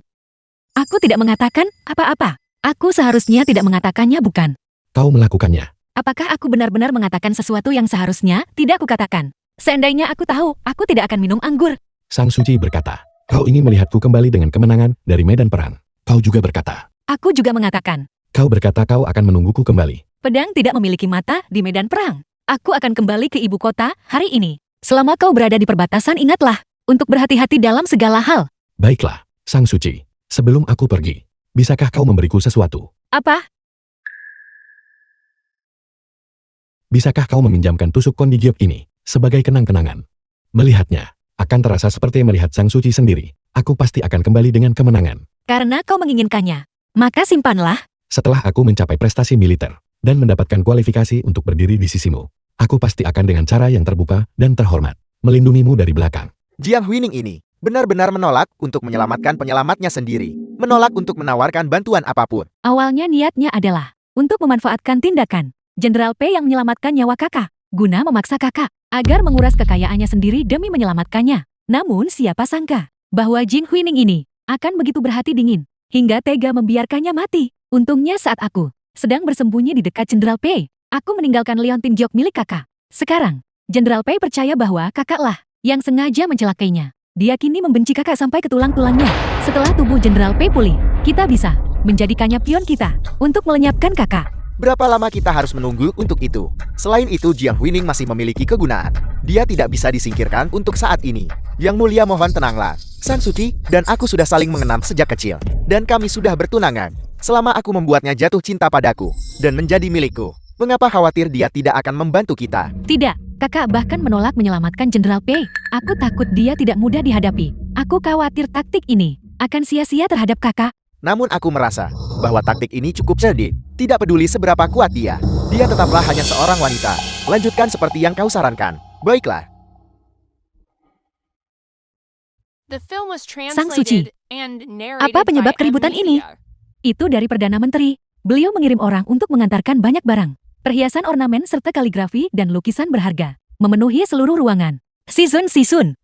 aku tidak mengatakan apa-apa. Aku seharusnya tidak mengatakannya, bukan? Kau melakukannya. Apakah aku benar-benar mengatakan sesuatu yang seharusnya tidak kukatakan? Seandainya aku tahu, aku tidak akan minum anggur. Sang Suci berkata, kau ingin melihatku kembali dengan kemenangan dari medan perang. Kau juga berkata. Aku juga mengatakan. Kau berkata kau akan menungguku kembali. Pedang tidak memiliki mata di medan perang. Aku akan kembali ke ibu kota hari ini. Selama kau berada di perbatasan, ingatlah untuk berhati-hati dalam segala hal. Baiklah, Sang Suci. Sebelum aku pergi, bisakah kau memberiku sesuatu? Apa? Bisakah kau meminjamkan tusuk Kondi Giok ini sebagai kenang-kenangan? Melihatnya akan terasa seperti melihat Sang Suci sendiri. Aku pasti akan kembali dengan kemenangan. Karena kau menginginkannya, maka simpanlah. Setelah aku mencapai prestasi militer dan mendapatkan kualifikasi untuk berdiri di sisimu, aku pasti akan dengan cara yang terbuka dan terhormat melindungimu dari belakang. Jiang Huining ini benar-benar menolak untuk menyelamatkan penyelamatnya sendiri. Menolak untuk menawarkan bantuan apapun. Awalnya niatnya adalah untuk memanfaatkan tindakan Jenderal P yang menyelamatkan nyawa kakak, guna memaksa kakak agar menguras kekayaannya sendiri demi menyelamatkannya. Namun siapa sangka bahwa Jin Huining ini akan begitu berhati dingin hingga tega membiarkannya mati. Untungnya saat aku sedang bersembunyi di dekat Jenderal P, aku meninggalkan Leontin Giok milik kakak. Sekarang, Jenderal P percaya bahwa kakaklah yang sengaja mencelakainya. Dia kini membenci kakak sampai ke tulang-tulangnya. Setelah tubuh Jenderal P pulih, kita bisa menjadikannya pion kita untuk melenyapkan kakak. Berapa lama kita harus menunggu untuk itu? Selain itu, Jiang Huining masih memiliki kegunaan. Dia tidak bisa disingkirkan untuk saat ini. Yang mulia, mohon tenanglah. Sang Suci dan aku sudah saling mengenal sejak kecil. Dan kami sudah bertunangan. Selama aku membuatnya jatuh cinta padaku dan menjadi milikku, mengapa khawatir dia tidak akan membantu kita? Tidak, kakak bahkan menolak menyelamatkan Jenderal P. Aku takut dia tidak mudah dihadapi. Aku khawatir taktik ini akan sia-sia terhadap kakak. Namun aku merasa bahwa taktik ini cukup cerdik. Tidak peduli seberapa kuat dia. Dia tetaplah hanya seorang wanita. Lanjutkan seperti yang kau sarankan. Baiklah. Sang Suci, apa penyebab keributan ini? Itu dari Perdana Menteri. Beliau mengirim orang untuk mengantarkan banyak barang. Perhiasan ornamen serta kaligrafi dan lukisan berharga. Memenuhi seluruh ruangan. Sisun.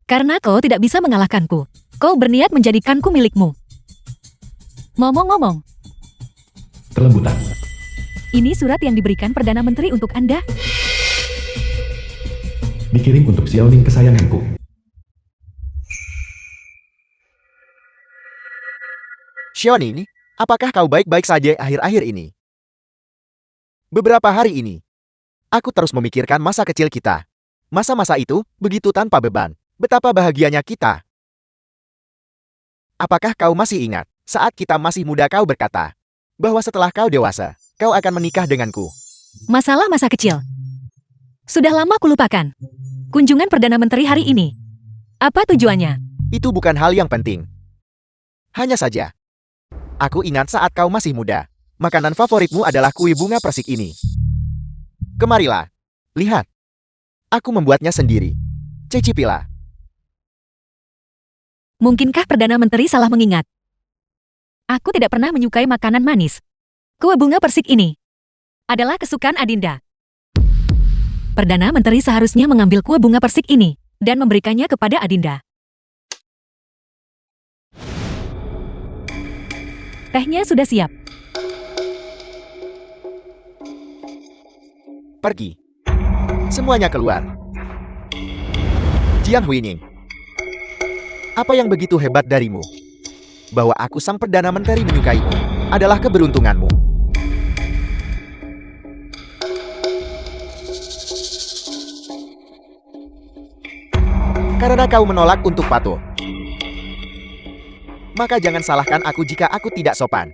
Karena kau tidak bisa mengalahkanku, kau berniat menjadikanku milikmu. Ngomong-ngomong, Kelembutan. ini surat yang diberikan Perdana Menteri untuk Anda. Dikirim untuk Xiaoning kesayanganku. Xiaoning, apakah kau baik-baik saja akhir-akhir ini? Beberapa hari ini, aku terus memikirkan masa kecil kita. Masa-masa itu begitu tanpa beban. Betapa bahagianya kita. Apakah kau masih ingat, saat kita masih muda kau berkata, bahwa setelah kau dewasa, kau akan menikah denganku. Masalah masa kecil. Sudah lama kulupakan. Kunjungan Perdana Menteri hari ini. Apa tujuannya? Itu bukan hal yang penting. Hanya saja, aku ingat saat kau masih muda, makanan favoritmu adalah kue bunga persik ini. Kemarilah, lihat. Aku membuatnya sendiri. Cicipilah. Mungkinkah Perdana Menteri salah mengingat? Aku tidak pernah menyukai makanan manis. Kue bunga persik ini adalah kesukaan Adinda. Perdana Menteri seharusnya mengambil kue bunga persik ini dan memberikannya kepada Adinda. Tehnya sudah siap. Pergi. Semuanya keluar. Jian Huining, apa yang begitu hebat darimu? Bahwa aku sang Perdana Menteri menyukaimu adalah keberuntunganmu. Karena kau menolak untuk patuh. Maka jangan salahkan aku jika aku tidak sopan.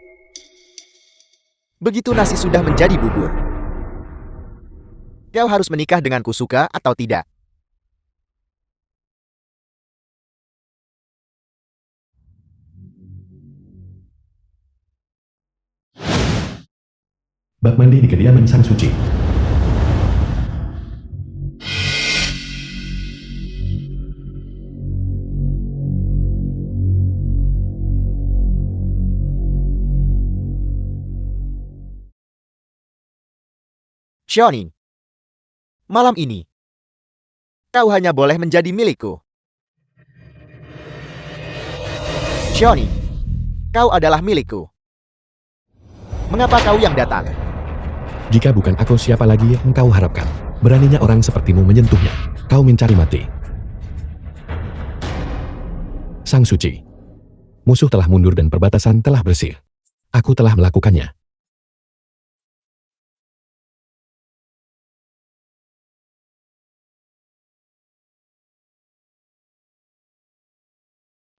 Begitu nasi sudah menjadi bubur. Kau harus menikah denganku suka atau tidak. Bak mandi di kediaman Sang Suci. Xiaoning, malam ini, kau hanya boleh menjadi milikku. Xiaoning, kau adalah milikku. Mengapa kau yang datang? Jika bukan aku, siapa lagi yang kau harapkan? Beraninya orang sepertimu menyentuhnya. Kau mencari mati. Sang Suci. Musuh telah mundur dan perbatasan telah bersih. Aku telah melakukannya.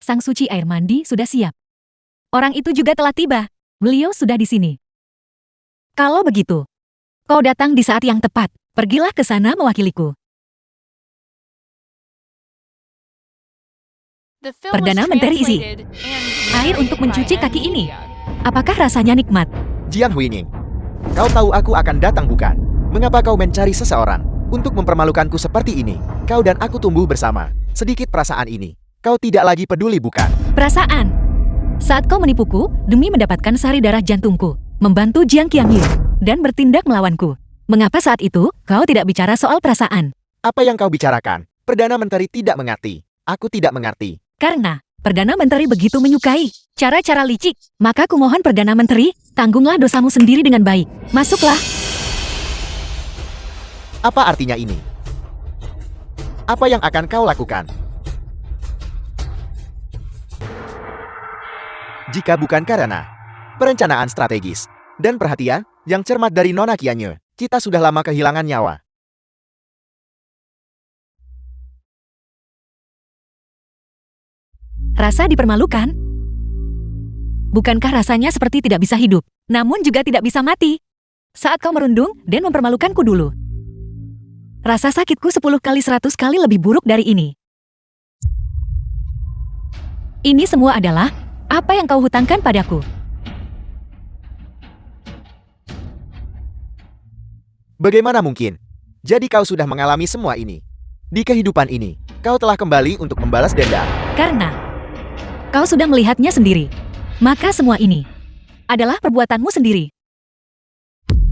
Sang Suci air mandi sudah siap. Orang itu juga telah tiba. Beliau sudah di sini. Kalau begitu, kau datang di saat yang tepat. Pergilah ke sana mewakiliku. Perdana Menteri isi Air untuk mencuci kaki ini. Apakah rasanya nikmat? Jian Huining, kau tahu aku akan datang bukan? Mengapa kau mencari seseorang untuk mempermalukanku seperti ini? Kau dan aku tumbuh bersama. Sedikit perasaan ini. Kau tidak lagi peduli bukan? Perasaan. Saat kau menipuku demi mendapatkan sari darah jantungku, membantu Jiang Qiangyu, dan bertindak melawanku. Mengapa saat itu kau tidak bicara soal perasaan? Apa yang kau bicarakan? Perdana Menteri tidak mengerti. Aku tidak mengerti. Karena Perdana Menteri begitu menyukai cara-cara licik, maka kumohon Perdana Menteri, tanggunglah dosamu sendiri dengan baik. Masuklah. Apa artinya ini? Apa yang akan kau lakukan? Jika bukan karena perencanaan strategis dan perhatian yang cermat dari Nona Qianyu, kita sudah lama kehilangan nyawa. Rasa dipermalukan? Bukankah rasanya seperti tidak bisa hidup, namun juga tidak bisa mati? Saat kau merundung dan mempermalukanku dulu. Rasa sakitku 10 kali 100 kali lebih buruk dari ini. Ini semua adalah apa yang kau hutangkan padaku. Bagaimana mungkin? Jadi kau sudah mengalami semua ini. Di kehidupan ini, kau telah kembali untuk membalas dendam. Karena kau sudah melihatnya sendiri. Maka semua ini adalah perbuatanmu sendiri.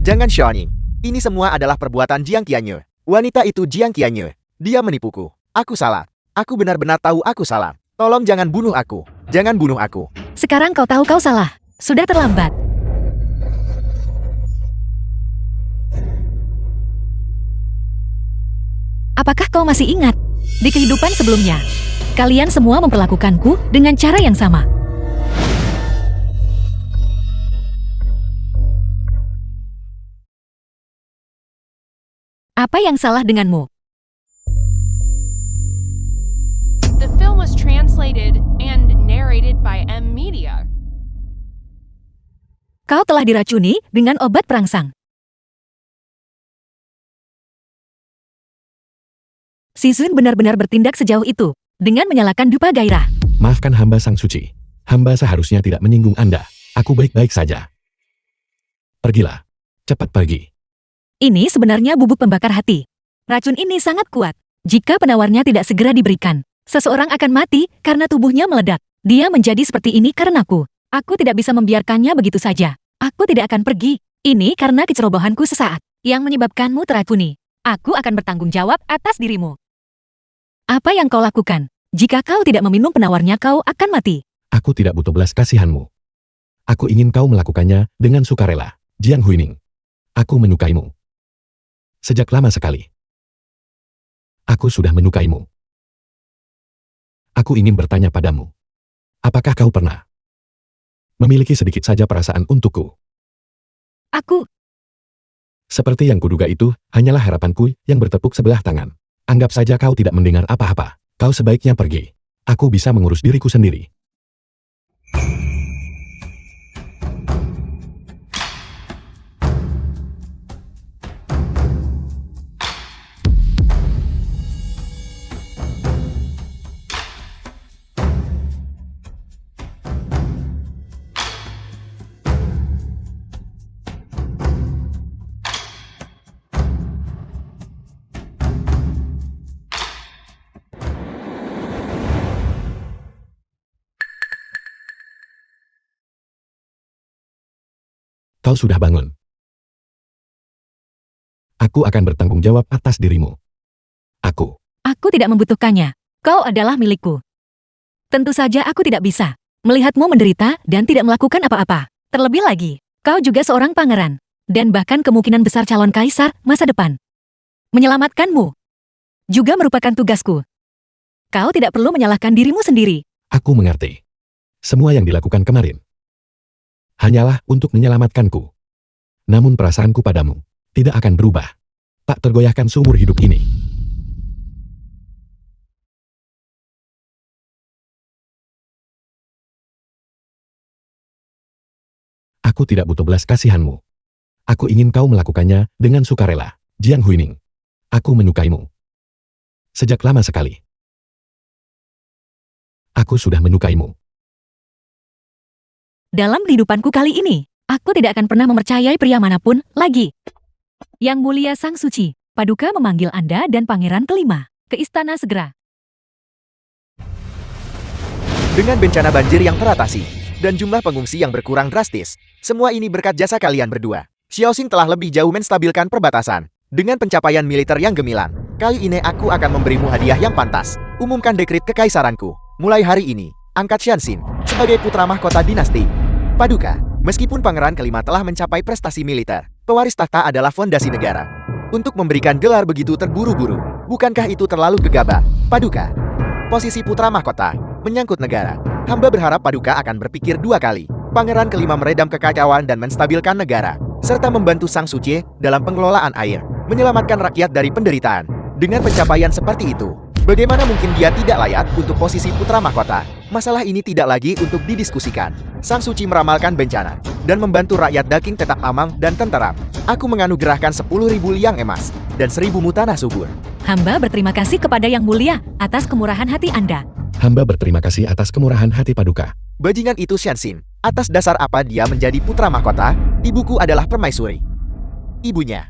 Jangan Xiaoning. Ini semua adalah perbuatan Jiang Qianyu. Wanita itu Jiang Qianyu. Dia menipuku. Aku salah. Aku benar-benar tahu aku salah. Tolong jangan bunuh aku. Jangan bunuh aku. Sekarang kau tahu kau salah. Sudah terlambat. Apakah kau masih ingat? Di kehidupan sebelumnya, kalian semua memperlakukanku dengan cara yang sama. Apa yang salah denganmu? The film was translated and narrated by M Media. Kau telah diracuni dengan obat perangsang. Si Zun benar-benar bertindak sejauh itu, dengan menyalakan dupa gairah. Maafkan hamba Sang Suci. Hamba seharusnya tidak menyinggung Anda. Aku baik-baik saja. Pergilah. Cepat pergi. Ini sebenarnya bubuk pembakar hati. Racun ini sangat kuat. Jika penawarnya tidak segera diberikan, seseorang akan mati karena tubuhnya meledak. Dia menjadi seperti ini karenaku. Aku tidak bisa membiarkannya begitu saja. Aku tidak akan pergi. Ini karena kecerobohanku sesaat yang menyebabkanmu teracuni. Aku akan bertanggung jawab atas dirimu. Apa yang kau lakukan? Jika kau tidak meminum penawarnya, kau akan mati. Aku tidak butuh belas kasihanmu. Aku ingin kau melakukannya dengan sukarela. Jiang Huining. Aku menyukaimu. Sejak lama sekali. Aku sudah menyukaimu. Aku ingin bertanya padamu. Apakah kau pernah memiliki sedikit saja perasaan untukku? Aku Seperti yang kuduga itu, hanyalah harapanku yang bertepuk sebelah tangan. Anggap saja kau tidak mendengar apa-apa. Kau sebaiknya pergi. Aku bisa mengurus diriku sendiri. Kau sudah bangun. Aku akan bertanggung jawab atas dirimu. Aku tidak membutuhkannya. Kau adalah milikku. Tentu saja aku tidak bisa melihatmu menderita dan tidak melakukan apa-apa. Terlebih lagi, kau juga seorang pangeran. Dan bahkan kemungkinan besar calon kaisar masa depan. Menyelamatkanmu juga merupakan tugasku. Kau tidak perlu menyalahkan dirimu sendiri. Aku mengerti. Semua yang dilakukan kemarin hanyalah untuk menyelamatkanku. Namun perasaanku padamu tidak akan berubah. Tak tergoyahkan seumur hidup ini. Aku tidak butuh belas kasihanmu. Aku ingin kau melakukannya dengan sukarela. Jiang Huining. Aku menyukaimu. Sejak lama sekali. Aku sudah menyukaimu. Dalam kehidupanku kali ini, aku tidak akan pernah mempercayai pria manapun lagi. Yang Mulia Sang Suci, Paduka memanggil Anda dan Pangeran kelima ke istana segera. Dengan bencana banjir yang teratasi, dan jumlah pengungsi yang berkurang drastis, semua ini berkat jasa kalian berdua. Xiaoxing telah lebih jauh menstabilkan perbatasan. Dengan pencapaian militer yang gemilang, kali ini aku akan memberimu hadiah yang pantas. Umumkan dekrit kekaisaranku. Mulai hari ini, angkat Xianxin sebagai putra mahkota dinasti. Paduka, meskipun pangeran kelima telah mencapai prestasi militer, pewaris tahta adalah fondasi negara. Untuk memberikan gelar begitu terburu-buru, bukankah itu terlalu gegabah? Paduka, posisi putra mahkota menyangkut negara. Hamba berharap Paduka akan berpikir dua kali. Pangeran kelima meredam kekacauan dan menstabilkan negara, serta membantu Sang Suci dalam pengelolaan air, menyelamatkan rakyat dari penderitaan. Dengan pencapaian seperti itu, bagaimana mungkin dia tidak layak untuk posisi putra mahkota? Masalah ini tidak lagi untuk didiskusikan. Sang Suci meramalkan bencana dan membantu rakyat daging tetap aman dan tenteram. Aku menganugerahkan 10.000 liang emas dan 1.000 mu tanah subur. Hamba berterima kasih kepada Yang Mulia atas kemurahan hati Anda. Hamba berterima kasih atas kemurahan hati Paduka. Bajingan itu Xianxin. Atas dasar apa dia menjadi putra mahkota? Ibuku adalah permaisuri. Ibunya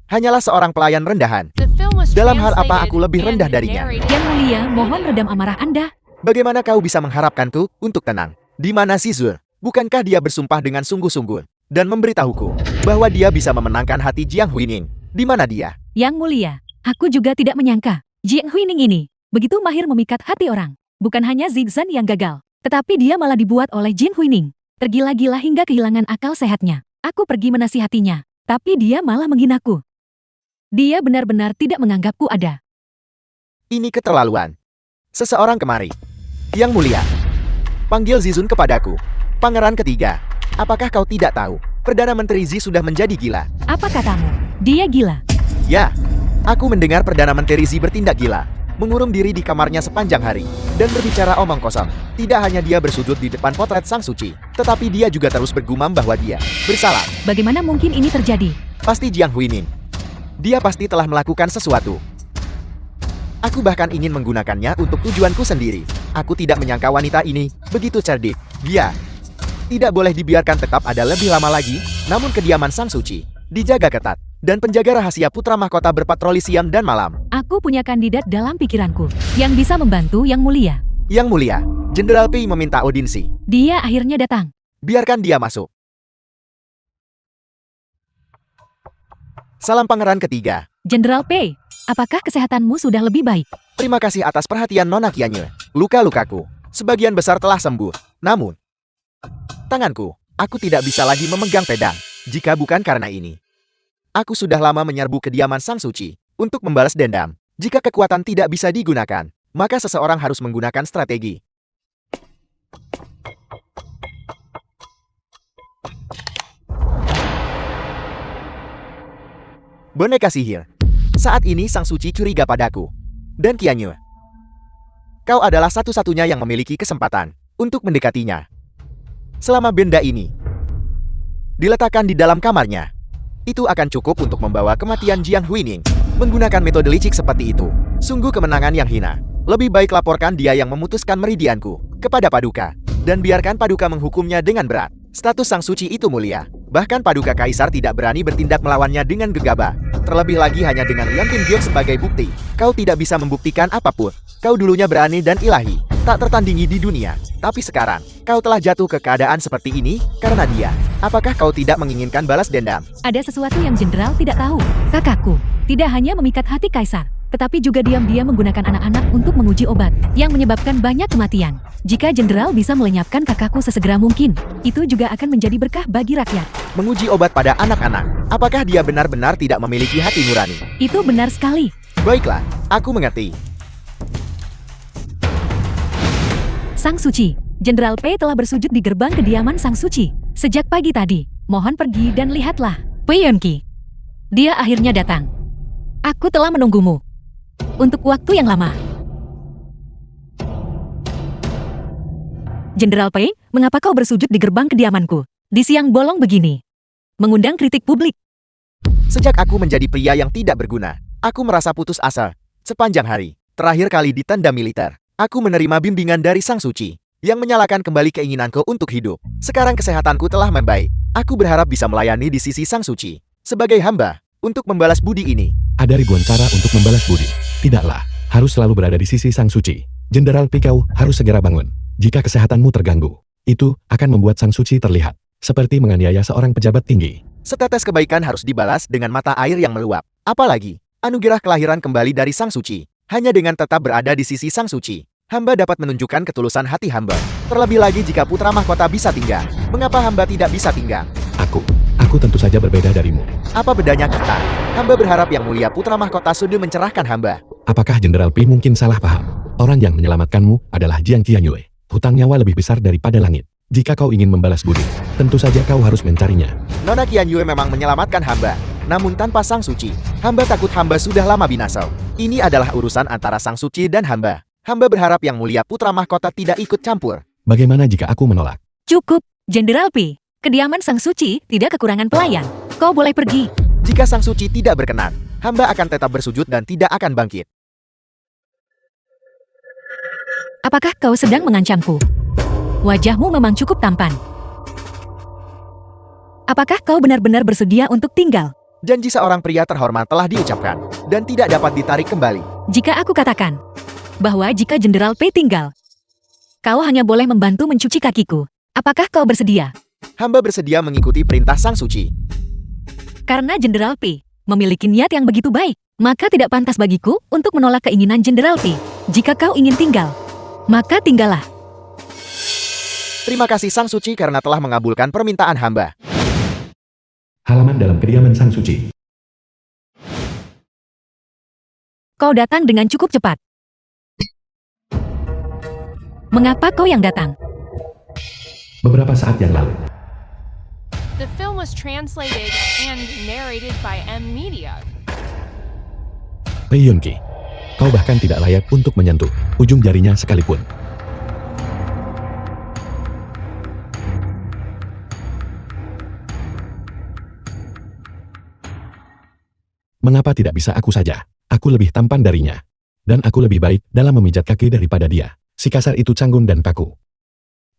hanyalah seorang pelayan rendahan. The film was Dalam hal apa translated aku lebih rendah and darinya? narrated Yang Mulia, mohon redam amarah Anda. Bagaimana kau bisa mengharapkanku untuk tenang? Di mana si Zul? Bukankah dia bersumpah dengan sungguh-sungguh dan memberitahuku bahwa dia bisa memenangkan hati Jiang Huining? Di mana dia? Yang Mulia, aku juga tidak menyangka Jiang Huining ini begitu mahir memikat hati orang. Bukan hanya Zigzhan yang gagal, tetapi dia malah dibuat oleh Jin Huining. tergila-gila hingga kehilangan akal sehatnya. Aku pergi menasihatinya, tapi dia malah menghinaku. Dia benar-benar tidak menganggapku ada. Ini keterlaluan. Seseorang kemari. Yang mulia. Panggil Zizun kepadaku. Pangeran ketiga. Apakah kau tidak tahu? Perdana Menteri Zi sudah menjadi gila. Apa katamu? Dia gila. Ya, aku mendengar Perdana Menteri Zi bertindak gila. Mengurung diri di kamarnya sepanjang hari. Dan berbicara omong kosong. Tidak hanya dia bersujud di depan potret Sang Suci. Tetapi dia juga terus bergumam bahwa dia bersalah. Bagaimana mungkin ini terjadi? Pasti Jiang Huinin. Dia pasti telah melakukan sesuatu. Aku bahkan ingin menggunakannya untuk tujuanku sendiri. Aku tidak menyangka wanita ini begitu cerdik. Dia tidak boleh dibiarkan tetap ada lebih lama lagi, namun kediaman Sang Suci dijaga ketat, dan penjaga rahasia putra mahkota berpatroli siang dan malam. Aku punya kandidat dalam pikiranku, yang bisa membantu Yang Mulia. Yang mulia, Jenderal Pei meminta audiensi. Dia akhirnya datang. Biarkan dia masuk. Salam Pangeran ketiga. Jenderal Pei, apakah kesehatanmu sudah lebih baik? Terima kasih atas perhatian Nona Qianye. Luka-lukaku sebagian besar telah sembuh. Namun, tanganku, aku tidak bisa lagi memegang pedang. Jika bukan karena ini, aku sudah lama menyerbu kediaman Sang Suci untuk membalas dendam. Jika kekuatan tidak bisa digunakan, maka seseorang harus menggunakan strategi. Boneka sihir. Saat ini Sang Suci curiga padaku. Dan Qianye, kau adalah satu-satunya yang memiliki kesempatan untuk mendekatinya. Selama benda ini diletakkan di dalam kamarnya, itu akan cukup untuk membawa kematian Jiang Huining. Menggunakan metode licik seperti itu, sungguh kemenangan yang hina. Lebih baik laporkan dia yang memutuskan meridianku kepada Paduka, dan biarkan Paduka menghukumnya dengan berat. Status Sang Suci itu mulia. Bahkan Paduka Kaisar tidak berani bertindak melawannya dengan gegabah. Terlebih lagi hanya dengan Liang Tingyok sebagai bukti. Kau tidak bisa membuktikan apapun. Kau dulunya berani dan ilahi, tak tertandingi di dunia. Tapi sekarang, kau telah jatuh ke keadaan seperti ini karena dia. Apakah kau tidak menginginkan balas dendam? Ada sesuatu yang jenderal tidak tahu. Kakakku tidak hanya memikat hati kaisar, tetapi juga diam-diam menggunakan anak-anak untuk menguji obat yang menyebabkan banyak kematian. Jika jenderal bisa melenyapkan kakakku sesegera mungkin, itu juga akan menjadi berkah bagi rakyat. Menguji obat pada anak-anak. Apakah dia benar-benar tidak memiliki hati nurani? Itu benar sekali. Baiklah, aku mengerti. Sang Suci, Jenderal Pei telah bersujud di gerbang kediaman Sang Suci sejak pagi tadi. Mohon pergi dan lihatlah. Pei Yunqi. Dia akhirnya datang. Aku telah menunggumu untuk waktu yang lama. Jenderal Pei, mengapa kau bersujud di gerbang kediamanku di siang bolong begini? Mengundang kritik publik. Sejak aku menjadi pria yang tidak berguna, aku merasa putus asa. Sepanjang hari, terakhir kali di tenda militer, aku menerima bimbingan dari Sang Suci yang menyalakan kembali keinginanku untuk hidup. Sekarang kesehatanku telah membaik. Aku berharap bisa melayani di sisi Sang Suci sebagai hamba untuk membalas budi ini. Ada ribuan cara untuk membalas budi. Tidaklah harus selalu berada di sisi Sang Suci. Jenderal Pei, kau harus segera bangun. Jika kesehatanmu terganggu, itu akan membuat Sang Suci terlihat seperti menganiaya seorang pejabat tinggi. Setetes kebaikan harus dibalas dengan mata air yang meluap. Apalagi, anugerah kelahiran kembali dari Sang Suci. Hanya dengan tetap berada di sisi Sang Suci, hamba dapat menunjukkan ketulusan hati hamba. Terlebih lagi jika putra mahkota bisa tinggal. Mengapa hamba tidak bisa tinggal? Aku tentu saja berbeda darimu. Apa bedanya kita? Hamba berharap yang mulia putra mahkota sudah mencerahkan hamba. Apakah Jenderal Pei mungkin salah paham? Orang yang menyelamatkanmu adalah Jiang Qianye. Hutang nyawa lebih besar daripada langit. Jika kau ingin membalas budi, tentu saja kau harus mencarinya. Nona Qianye memang menyelamatkan hamba. Namun tanpa Sang Suci, hamba takut hamba sudah lama binasa. Ini adalah urusan antara Sang Suci dan hamba. Hamba berharap yang mulia putra mahkota tidak ikut campur. Bagaimana jika aku menolak? Cukup, Jenderal Pei. Kediaman Sang Suci tidak kekurangan pelayan. Kau boleh pergi. Jika Sang Suci tidak berkenan, hamba akan tetap bersujud dan tidak akan bangkit. Apakah kau sedang mengancamku? Wajahmu memang cukup tampan. Apakah kau benar-benar bersedia untuk tinggal? Janji seorang pria terhormat telah diucapkan dan tidak dapat ditarik kembali. Jika aku katakan bahwa jika Jenderal Pei tinggal, kau hanya boleh membantu mencuci kakiku. Apakah kau bersedia? Hamba bersedia mengikuti perintah Sang Suci. Karena Jenderal Pei memiliki niat yang begitu baik, maka tidak pantas bagiku untuk menolak keinginan Jenderal Pei. Jika kau ingin tinggal, maka tinggallah. Terima kasih Sang Suci karena telah mengabulkan permintaan hamba. Halaman dalam kediaman Sang Suci. Kau datang dengan cukup cepat. Mengapa kau yang datang? Beberapa saat yang lalu. The film was translated and narrated by M Media. Pei Yunki, kau bahkan tidak layak untuk menyentuh ujung jarinya sekalipun. Mengapa tidak bisa aku saja? Aku lebih tampan darinya. Dan aku lebih baik dalam memijat kaki daripada dia. Si kasar itu canggung dan kaku.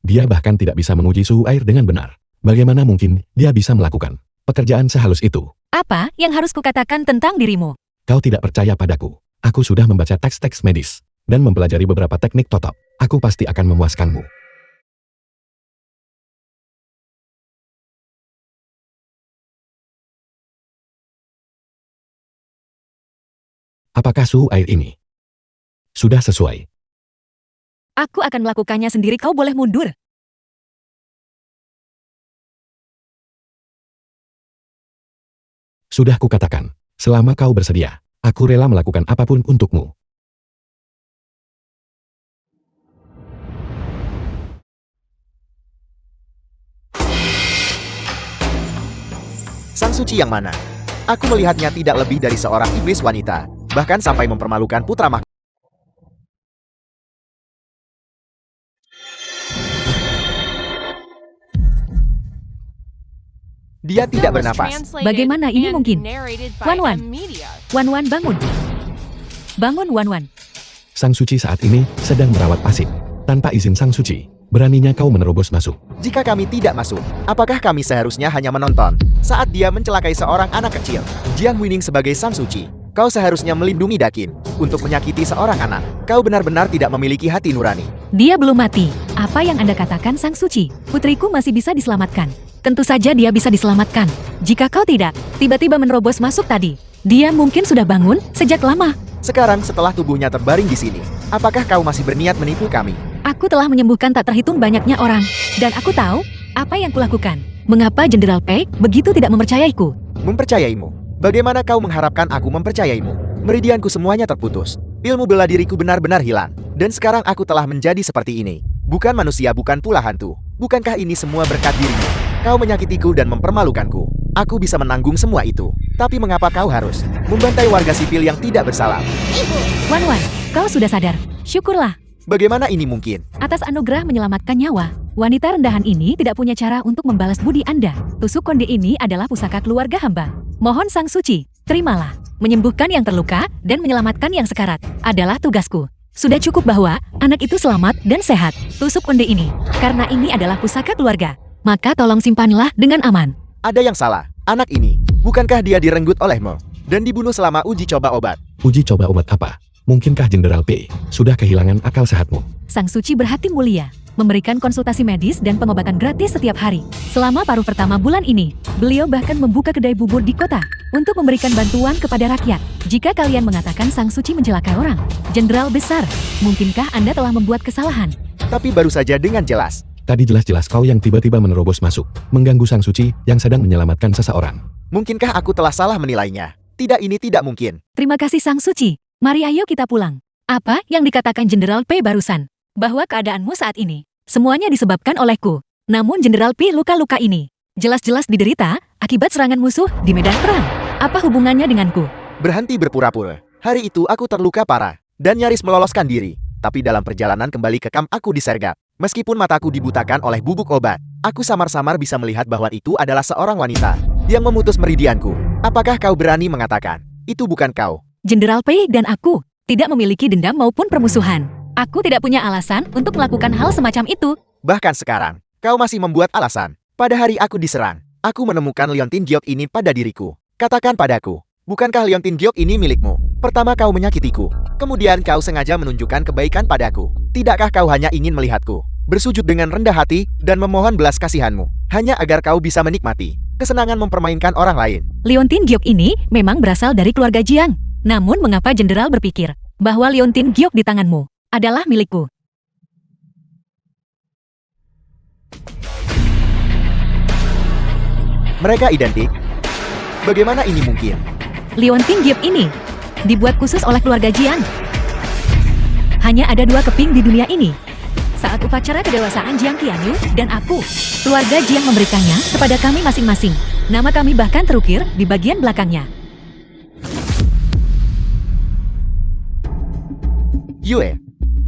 Dia bahkan tidak bisa menguji suhu air dengan benar. Bagaimana mungkin dia bisa melakukan pekerjaan sehalus itu? Apa yang harus kukatakan tentang dirimu? Kau tidak percaya padaku. Aku sudah membaca teks-teks medis dan mempelajari beberapa teknik totop. Aku pasti akan memuaskanmu. Apakah suhu air ini sudah sesuai? Aku akan melakukannya sendiri, kau boleh mundur. Sudah kukatakan, selama kau bersedia, aku rela melakukan apapun untukmu. Sang Suci yang mana? Aku melihatnya tidak lebih dari seorang iblis wanita, bahkan sampai mempermalukan putra mahkota. Dia The tidak film was bernapas. translated Bagaimana ini and mungkin? narrated by Wan-Wan. M Media. Wan-Wan bangun. Bangun Wan-Wan. Sang Suci saat ini sedang merawat pasien. Tanpa izin Sang Suci, beraninya kau menerobos masuk. Jika kami tidak masuk, apakah kami seharusnya hanya menonton saat dia mencelakai seorang anak kecil? Jiang Huining sebagai Sang Suci, kau seharusnya melindungi Dakin untuk menyakiti seorang anak. Kau benar-benar tidak memiliki hati nurani. Dia belum mati. Apa yang Anda katakan, Sang Suci? Putriku masih bisa diselamatkan. Tentu saja dia bisa diselamatkan. Jika kau tidak, tiba-tiba menerobos masuk tadi, dia mungkin sudah bangun sejak lama. Sekarang setelah tubuhnya terbaring di sini, apakah kau masih berniat menipu kami? Aku telah menyembuhkan tak terhitung banyaknya orang, dan aku tahu apa yang kulakukan. Mengapa Jenderal Pei begitu tidak mempercayaiku? Mempercayaimu? Bagaimana kau mengharapkan aku mempercayaimu? Meridianku semuanya terputus. Ilmu bela diriku benar-benar hilang. Dan sekarang aku telah menjadi seperti ini. Bukan manusia, bukan pula hantu. Bukankah ini semua berkat dirimu? Kau menyakitiku dan mempermalukanku. Aku bisa menanggung semua itu. Tapi mengapa kau harus membantai warga sipil yang tidak bersalah? Wan-Wan, kau sudah sadar. Syukurlah. Bagaimana ini mungkin? Atas anugerah menyelamatkan nyawa, wanita rendahan ini tidak punya cara untuk membalas budi Anda. Tusuk konde ini adalah pusaka keluarga hamba. Mohon Sang Suci, terimalah. Menyembuhkan yang terluka dan menyelamatkan yang sekarat adalah tugasku. Sudah cukup bahwa anak itu selamat dan sehat. Tusuk konde ini, karena ini adalah pusaka keluarga. Maka tolong simpanlah dengan aman. Ada yang salah. Anak ini, bukankah dia direnggut olehmu dan dibunuh selama uji coba obat? Uji coba obat apa? Mungkinkah Jenderal Pei sudah kehilangan akal sehatmu? Sang Suci berhati mulia, memberikan konsultasi medis dan pengobatan gratis setiap hari. Selama paruh pertama bulan ini, beliau bahkan membuka kedai bubur di kota untuk memberikan bantuan kepada rakyat. Jika kalian mengatakan Sang Suci mencelakai orang, Jenderal Besar, mungkinkah Anda telah membuat kesalahan? Tapi baru saja dengan jelas. Tadi jelas-jelas kau yang tiba-tiba menerobos masuk, mengganggu Sang Suci yang sedang menyelamatkan seseorang. Mungkinkah aku telah salah menilainya? Tidak, ini tidak mungkin. Terima kasih Sang Suci. Mari ayo kita pulang. Apa yang dikatakan Jenderal Pei barusan? Bahwa keadaanmu saat ini, semuanya disebabkan olehku. Namun Jenderal Pei luka-luka ini, jelas-jelas diderita akibat serangan musuh di medan perang. Apa hubungannya denganku? Berhenti berpura-pura. Hari itu aku terluka parah dan nyaris meloloskan diri. Tapi dalam perjalanan kembali ke kamp aku disergap. Meskipun mataku dibutakan oleh bubuk obat, aku samar-samar bisa melihat bahwa itu adalah seorang wanita yang memutus meridianku. Apakah kau berani mengatakan itu bukan kau? Jenderal Pei dan aku tidak memiliki dendam maupun permusuhan. Aku tidak punya alasan untuk melakukan hal semacam itu. Bahkan sekarang, kau masih membuat alasan. Pada hari aku diserang, aku menemukan liontin giok ini pada diriku. Katakan padaku, bukankah liontin giok ini milikmu? Pertama kau menyakitiku, kemudian kau sengaja menunjukkan kebaikan padaku. Tidakkah kau hanya ingin melihatku bersujud dengan rendah hati dan memohon belas kasihanmu, hanya agar kau bisa menikmati kesenangan mempermainkan orang lain? Liontin giok ini memang berasal dari keluarga Jiang. Namun mengapa Jenderal berpikir bahwa liontin giok di tanganmu adalah milikku? Mereka identik? Bagaimana ini mungkin? Liontin Gift ini dibuat khusus oleh keluarga Jiang. Hanya ada 2 keping di dunia ini. Saat upacara kedewasaan Jiang Qianyu dan aku, keluarga Jiang memberikannya kepada kami masing-masing. Nama kami bahkan terukir di bagian belakangnya. Yue.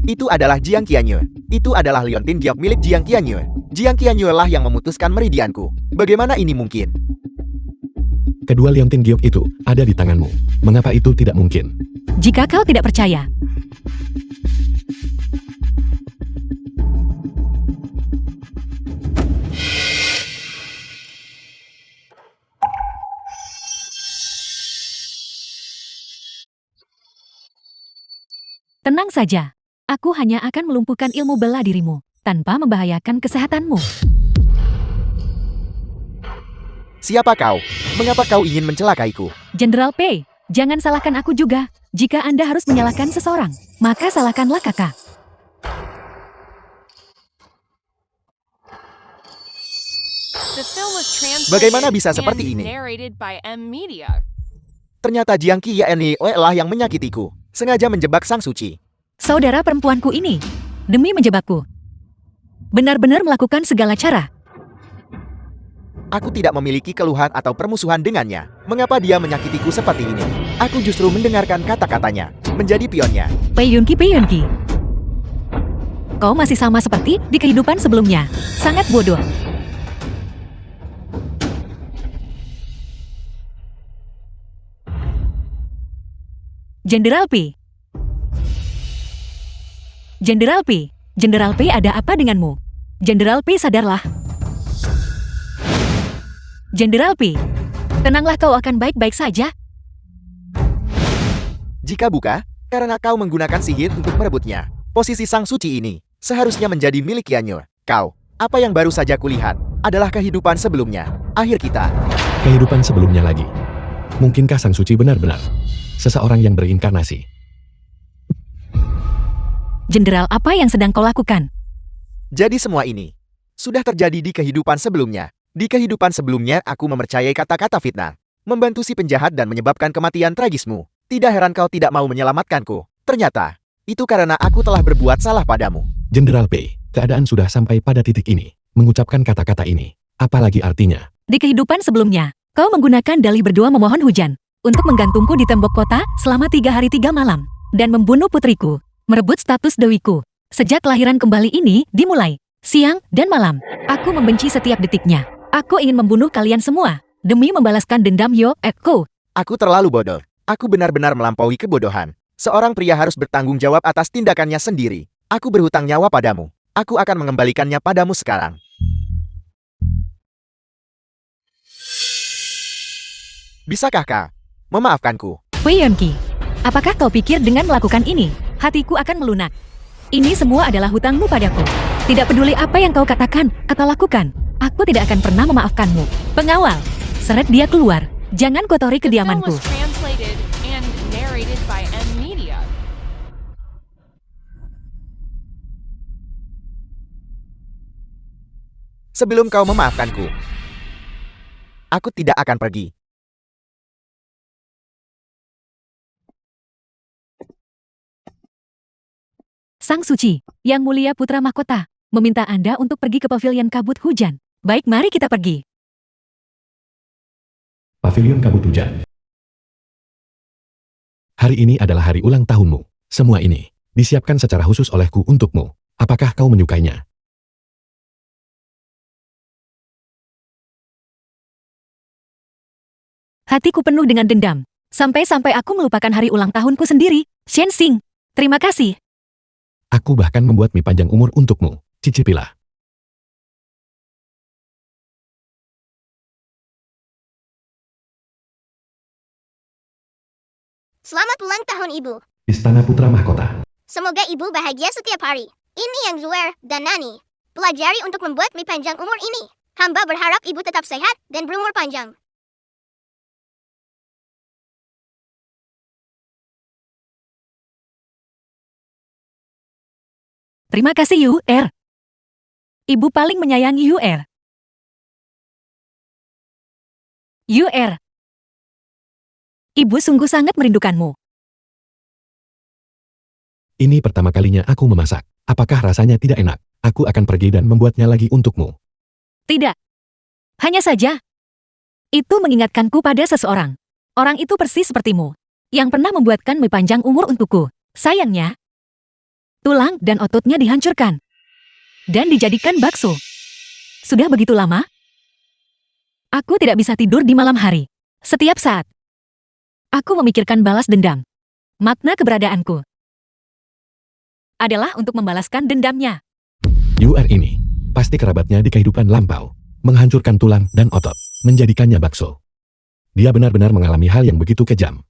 Itu adalah Jiang Qianyu. Itu adalah liontin giok milik Jiang Qianyu. Jiang Qianyu lah yang memutuskan meridianku. Bagaimana ini mungkin? Kedua liontin giok itu ada di tanganmu. Mengapa itu tidak mungkin? Jika kau tidak percaya, tenang saja. Aku hanya akan melumpuhkan ilmu bela dirimu, tanpa membahayakan kesehatanmu. Siapa kau? Mengapa kau ingin mencelakaiku? Jenderal Pei, jangan salahkan aku juga. Jika Anda harus menyalahkan seseorang, maka salahkanlah kakak. The film was translated Bagaimana bisa seperti and ini? narrated by M Media. Ternyata Jiang Qianyu lah yang menyakitiku. Sengaja menjebak Sang Suci. Saudara perempuanku ini, demi menjebakku, benar-benar melakukan segala cara. Aku tidak memiliki keluhan atau permusuhan dengannya. Mengapa dia menyakitiku seperti ini? Aku justru mendengarkan kata-katanya. Menjadi pionnya. Pei Yunqi. Kau masih sama seperti di kehidupan sebelumnya. Sangat bodoh. Jenderal Pi. Jenderal Pi. Jenderal Pi, ada apa denganmu? Jenderal Pi, sadarlah. Jenderal Pi, tenanglah, kau akan baik-baik saja. Jika buka, karena kau menggunakan sihir untuk merebutnya. Posisi Sang Suci ini seharusnya menjadi milik Qianyu. Kau, apa yang baru saja kulihat adalah kehidupan sebelumnya. Akhir kita. Kehidupan sebelumnya lagi. Mungkinkah Sang Suci benar-benar seseorang yang berinkarnasi? Jenderal, apa yang sedang kau lakukan? Jadi semua ini sudah terjadi di kehidupan sebelumnya. Di kehidupan sebelumnya aku mempercayai kata-kata fitnah, membantu si penjahat dan menyebabkan kematian tragismu. Tidak heran kau tidak mau menyelamatkanku. Ternyata, itu karena aku telah berbuat salah padamu. Jenderal Pei, keadaan sudah sampai pada titik ini. Mengucapkan kata-kata ini, apalagi artinya? Di kehidupan sebelumnya, kau menggunakan dalih berdua memohon hujan untuk menggantungku di tembok kota selama 3 hari 3 malam dan membunuh putriku, merebut status dewiku. Sejak kelahiran kembali ini dimulai, siang dan malam, aku membenci setiap detiknya. Aku ingin membunuh kalian semua demi membalaskan dendam Yo Eko. Aku terlalu bodoh. Aku benar-benar melampaui kebodohan. Seorang pria harus bertanggung jawab atas tindakannya sendiri. Aku berhutang nyawa padamu. Aku akan mengembalikannya padamu sekarang. Bisakah kau memaafkanku? Wei Yunqi, apakah kau pikir dengan melakukan ini, hatiku akan melunak? Ini semua adalah hutangmu padaku. Tidak peduli apa yang kau katakan atau lakukan, aku tidak akan pernah memaafkanmu. Pengawal, seret dia keluar. Jangan kotori The film kediamanku. was translated and narrated by M Media. Sebelum kau memaafkanku, aku tidak akan pergi. Sang Suci, Yang Mulia Putra Mahkota, meminta Anda untuk pergi ke pavilion kabut hujan. Baik, mari kita pergi. Pavilion Kabut Hujan. Hari ini adalah hari ulang tahunmu. Semua ini disiapkan secara khusus olehku untukmu. Apakah kau menyukainya? Hatiku penuh dengan dendam. Sampai-sampai aku melupakan hari ulang tahunku sendiri. Shen Xing, terima kasih. Aku bahkan membuat mie panjang umur untukmu. Cicipilah. Selamat ulang tahun Ibu. Istana Putra Mahkota. Semoga Ibu bahagia setiap hari. Ini yang Zuer dan Nani pelajari untuk membuat mie panjang umur ini. Hamba berharap Ibu tetap sehat dan berumur panjang. Terima kasih Yu Er. Ibu paling menyayangi Yu Er. Yuer. Ibu sungguh sangat merindukanmu. Ini pertama kalinya aku memasak. Apakah rasanya tidak enak? Aku akan pergi dan membuatnya lagi untukmu. Tidak. Hanya saja. Itu mengingatkanku pada seseorang. Orang itu persis sepertimu. Yang pernah membuatkan mie panjang umur untukku. Sayangnya, tulang dan ototnya dihancurkan. Dan dijadikan bakso. Sudah begitu lama? Aku tidak bisa tidur di malam hari. Setiap saat. Aku memikirkan balas dendam. Makna keberadaanku adalah untuk membalaskan dendamnya. Yuer ini pasti kerabatnya di kehidupan lampau. Menghancurkan tulang dan otot. Menjadikannya bakso. Dia benar-benar mengalami hal yang begitu kejam.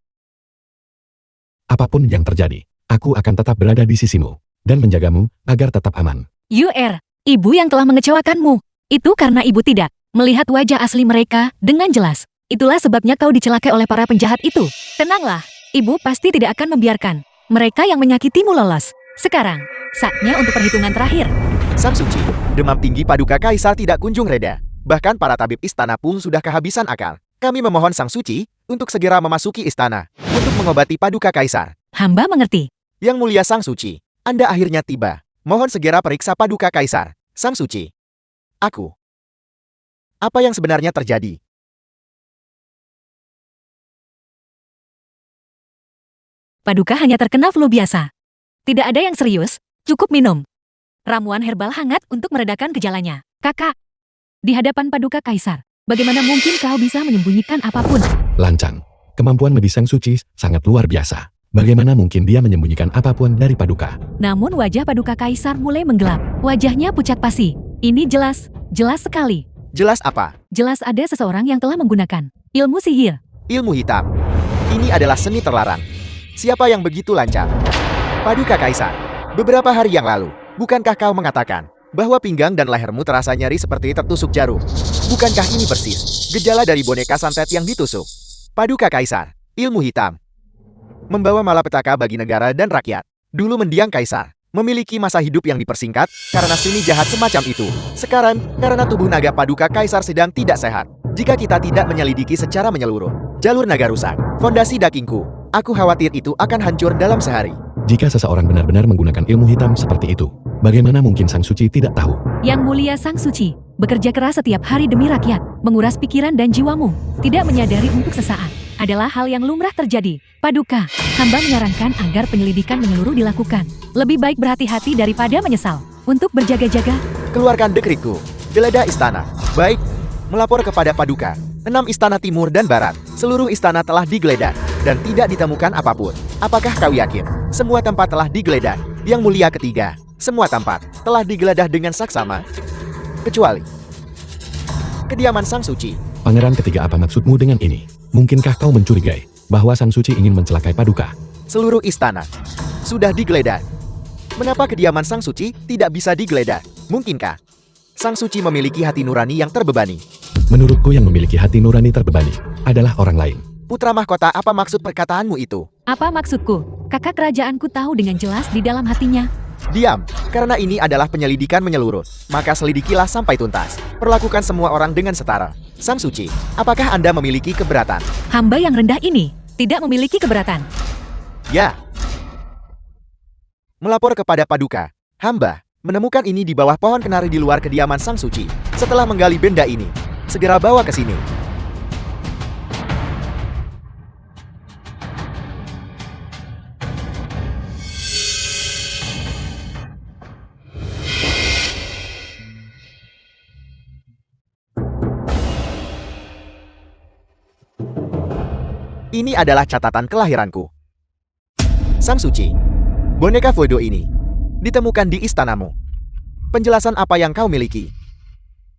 Apapun yang terjadi, aku akan tetap berada di sisimu. Dan menjagamu agar tetap aman. Yuer, ibu yang telah mengecewakanmu. Itu karena ibu tidak melihat wajah asli mereka dengan jelas. Itulah sebabnya kau dicelakai oleh para penjahat itu. Tenanglah, ibu pasti tidak akan membiarkan mereka yang menyakitimu lolos. Sekarang, saatnya untuk perhitungan terakhir. Sang Suci, demam tinggi Paduka Kaisar tidak kunjung reda. Bahkan para tabib istana pun sudah kehabisan akal. Kami memohon Sang Suci untuk segera memasuki istana untuk mengobati Paduka Kaisar. Hamba mengerti. Yang mulia Sang Suci, Anda akhirnya tiba. Mohon segera periksa Paduka Kaisar. Sang Suci. Aku. Apa yang sebenarnya terjadi? Paduka hanya terkena flu biasa. Tidak ada yang serius, cukup minum ramuan herbal hangat untuk meredakan gejalanya. Kakak, di hadapan Paduka Kaisar, bagaimana mungkin kau bisa menyembunyikan apapun? Lancang. Kemampuan medis Sang Suci sangat luar biasa. Bagaimana mungkin dia menyembunyikan apapun dari Paduka? Namun wajah Paduka Kaisar mulai menggelap. Wajahnya pucat pasi. Ini jelas sekali. Jelas apa? Jelas ada seseorang yang telah menggunakan ilmu sihir. Ilmu hitam. Ini adalah seni terlarang. Siapa yang begitu lancar? Paduka Kaisar. Beberapa hari yang lalu, bukankah kau mengatakan bahwa pinggang dan lehermu terasa nyeri seperti tertusuk jarum? Bukankah ini persis gejala dari boneka santet yang ditusuk? Paduka Kaisar. Ilmu hitam. Membawa malapetaka bagi negara dan rakyat. Dulu mendiang Kaisar. Memiliki masa hidup yang dipersingkat karena seni jahat semacam itu. Sekarang, karena tubuh naga Paduka Kaisar sedang tidak sehat. Jika kita tidak menyelidiki secara menyeluruh, jalur naga rusak, fondasi dagingku, aku khawatir itu akan hancur dalam sehari. Jika seseorang benar-benar menggunakan ilmu hitam seperti itu, bagaimana mungkin Sang Suci tidak tahu? Yang mulia Sang Suci, bekerja keras setiap hari demi rakyat, menguras pikiran dan jiwamu, tidak menyadari untuk sesaat, adalah hal yang lumrah terjadi. Paduka, hamba menyarankan agar penyelidikan menyeluruh dilakukan. Lebih baik berhati-hati daripada menyesal. Untuk berjaga-jaga, Keluarkan dekritku. Geledah istana. Baik. Melapor kepada Paduka. 6 istana timur dan barat. Seluruh istana telah digeledah. Dan tidak ditemukan apapun. Apakah kau yakin? Semua tempat telah digeledah. Yang mulia ketiga. Semua tempat telah digeledah dengan saksama. Kecuali kediaman Sang Suci. Pangeran ketiga, apa maksudmu dengan ini? Mungkinkah kau mencurigai bahwa Sang Suci ingin mencelakai Paduka? Seluruh istana sudah digeledah. Mengapa kediaman Sang Suci tidak bisa digeledah? Mungkinkah Sang Suci memiliki hati nurani yang terbebani? Menurutku yang memiliki hati nurani terbebani adalah orang lain. Putra mahkota, apa maksud perkataanmu itu? apa maksudku? Kakak kerajaanku tahu dengan jelas di dalam hatinya. Diam, karena ini adalah penyelidikan menyeluruh. Maka selidikilah sampai tuntas. Perlakukan semua orang dengan setara. Sang Suci, apakah Anda memiliki keberatan? Hamba yang rendah ini tidak memiliki keberatan. Ya. Melapor kepada Paduka. Hamba menemukan ini di bawah pohon kenari di luar kediaman Sang Suci. Setelah menggali benda ini, segera bawa ke sini. Ini adalah catatan kelahiranku. Sang Suci, boneka voodoo ini ditemukan di istanamu. Penjelasan apa yang kau miliki?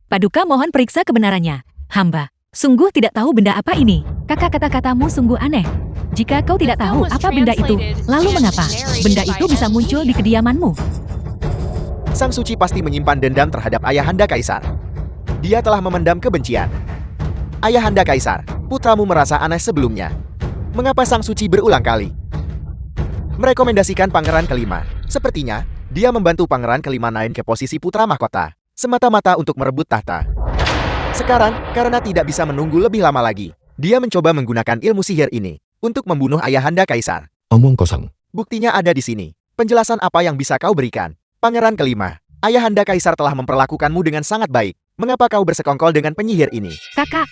Paduka mohon periksa kebenarannya. Hamba sungguh tidak tahu benda apa ini. Kakak, kata-katamu sungguh aneh. Jika kau tidak tahu apa benda itu, lalu mengapa benda itu bisa muncul di kediamanmu? Sang Suci pasti menyimpan dendam terhadap Ayahanda Kaisar. Dia telah memendam kebencian. Ayahanda Kaisar, putramu merasa aneh sebelumnya. Mengapa Sang Suci berulang kali merekomendasikan pangeran kelima? Sepertinya, dia membantu pangeran kelima naik ke posisi putra mahkota, semata-mata untuk merebut tahta. Sekarang, karena tidak bisa menunggu lebih lama lagi, dia mencoba menggunakan ilmu sihir ini untuk membunuh ayahanda kaisar. Omong kosong. Buktinya ada di sini. Penjelasan apa yang bisa kau berikan? Pangeran kelima, ayahanda kaisar telah memperlakukanmu dengan sangat baik. Mengapa kau bersekongkol dengan penyihir ini? Kakak,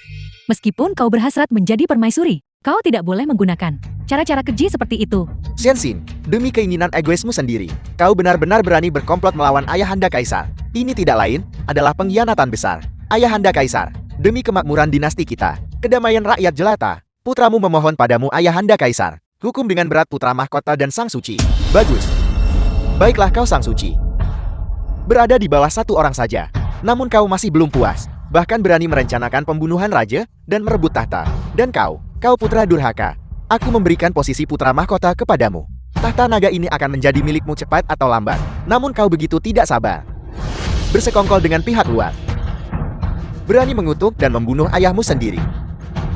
meskipun kau berhasrat menjadi permaisuri, kau tidak boleh menggunakan cara-cara keji seperti itu. Xianxin, demi keinginan egoismu sendiri, kau benar-benar berani berkomplot melawan ayahanda kaisar. Ini tidak lain, adalah pengkhianatan besar. Ayahanda kaisar, demi kemakmuran dinasti kita, kedamaian rakyat jelata, putramu memohon padamu ayahanda kaisar. Hukum dengan berat putra mahkota dan sang suci. Bagus. Baiklah kau sang suci. Berada di bawah satu orang saja. Namun kau masih belum puas. Bahkan berani merencanakan pembunuhan raja dan merebut tahta. Dan kau putra durhaka. Aku memberikan posisi putra mahkota kepadamu. Tahta naga ini akan menjadi milikmu cepat atau lambat. Namun kau begitu tidak sabar. Bersekongkol dengan pihak luar. Berani mengutuk dan membunuh ayahmu sendiri.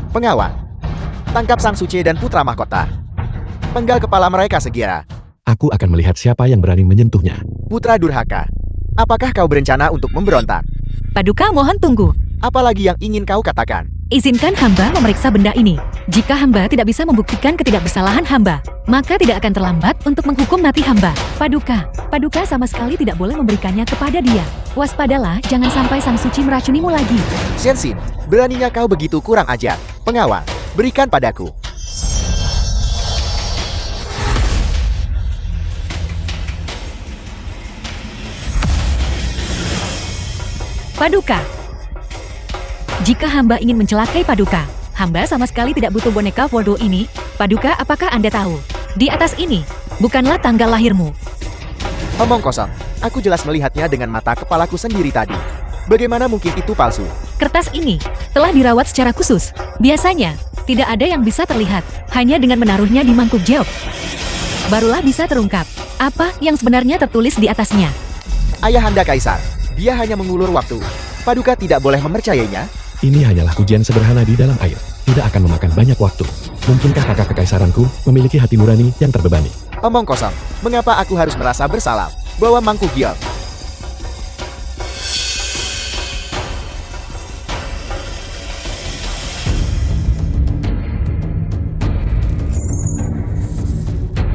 Pengawal. Tangkap sang suci dan putra mahkota. Penggal kepala mereka segera. Aku akan melihat siapa yang berani menyentuhnya. Putra durhaka. Apakah kau berencana untuk memberontak? Paduka mohon tunggu. Apalagi yang ingin kau katakan? Izinkan hamba memeriksa benda ini. Jika hamba tidak bisa membuktikan ketidakbersalahan hamba, maka tidak akan terlambat untuk menghukum mati hamba. Paduka sama sekali tidak boleh memberikannya kepada dia. Waspadalah, jangan sampai sang suci meracunimu lagi. Xianxin, beraninya kau begitu kurang ajar. Pengawal, berikan padaku. Paduka. Jika hamba ingin mencelakai Paduka, hamba sama sekali tidak butuh boneka voodoo ini. Paduka, apakah Anda tahu? Di atas ini, bukanlah tanggal lahirmu. Omong kosong. Aku jelas melihatnya dengan mata kepalaku sendiri tadi. Bagaimana mungkin itu palsu? Kertas ini telah dirawat secara khusus. Biasanya, tidak ada yang bisa terlihat. Hanya dengan menaruhnya di mangkuk jeok, barulah bisa terungkap apa yang sebenarnya tertulis di atasnya. Ayahanda kaisar, dia hanya mengulur waktu. Paduka tidak boleh mempercayainya. Ini hanyalah ujian sederhana di dalam air. Tidak akan memakan banyak waktu. Mungkinkah kakak kekaisaranku memiliki hati nurani yang terbebani? Omong kosong. Mengapa aku harus merasa bersalah? Bawa mangkuk giok.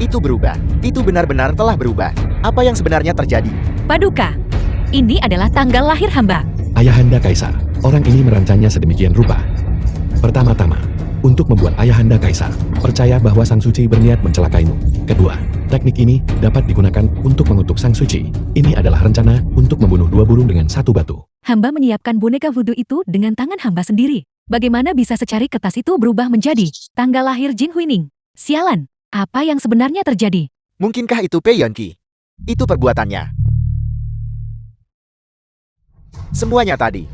Itu berubah. Itu benar-benar telah berubah. Apa yang sebenarnya terjadi? Paduka, ini adalah tanggal lahir hamba. Ayahanda Kaisar, orang ini merancangnya sedemikian rupa. Pertama-tama, untuk membuat Ayahanda Kaisar percaya bahwa Sang Suci berniat mencelakaimu. Kedua, teknik ini dapat digunakan untuk mengutuk Sang Suci. Ini adalah rencana untuk membunuh dua burung dengan satu batu. Hamba menyiapkan boneka voodoo itu dengan tangan hamba sendiri. Bagaimana bisa secari kertas itu berubah menjadi tanggal lahir Jin Huining? Sialan, apa yang sebenarnya terjadi? Mungkinkah itu Pei Yonqi? Itu perbuatannya. Semuanya tadi.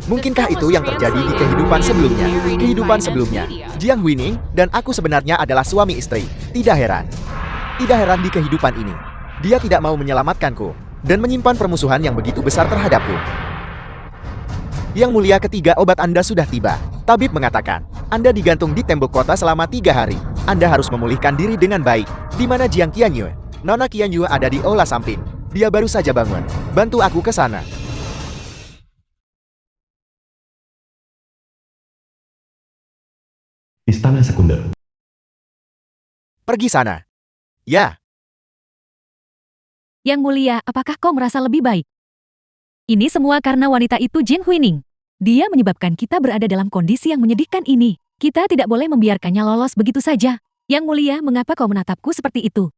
Mungkinkah itu yang terjadi di kehidupan sebelumnya? Kehidupan sebelumnya, Jiang Huining dan aku sebenarnya adalah suami istri. Tidak heran. Tidak heran di kehidupan ini. Dia tidak mau menyelamatkanku dan menyimpan permusuhan yang begitu besar terhadapku. Yang mulia, ketiga obat Anda sudah tiba. Tabib mengatakan, Anda digantung di tembok kota selama 3 hari. Anda harus memulihkan diri dengan baik. Di mana Jiang Qianyu? Nona Qianyu ada di aula samping. Dia baru saja bangun. Bantu aku ke sana. Istana Sekunder. Pergi sana. Ya. Yang mulia, apakah kau merasa lebih baik? Ini semua karena wanita itu Jin Huining. Dia menyebabkan kita berada dalam kondisi yang menyedihkan ini. Kita tidak boleh membiarkannya lolos begitu saja. Yang mulia, mengapa kau menatapku seperti itu?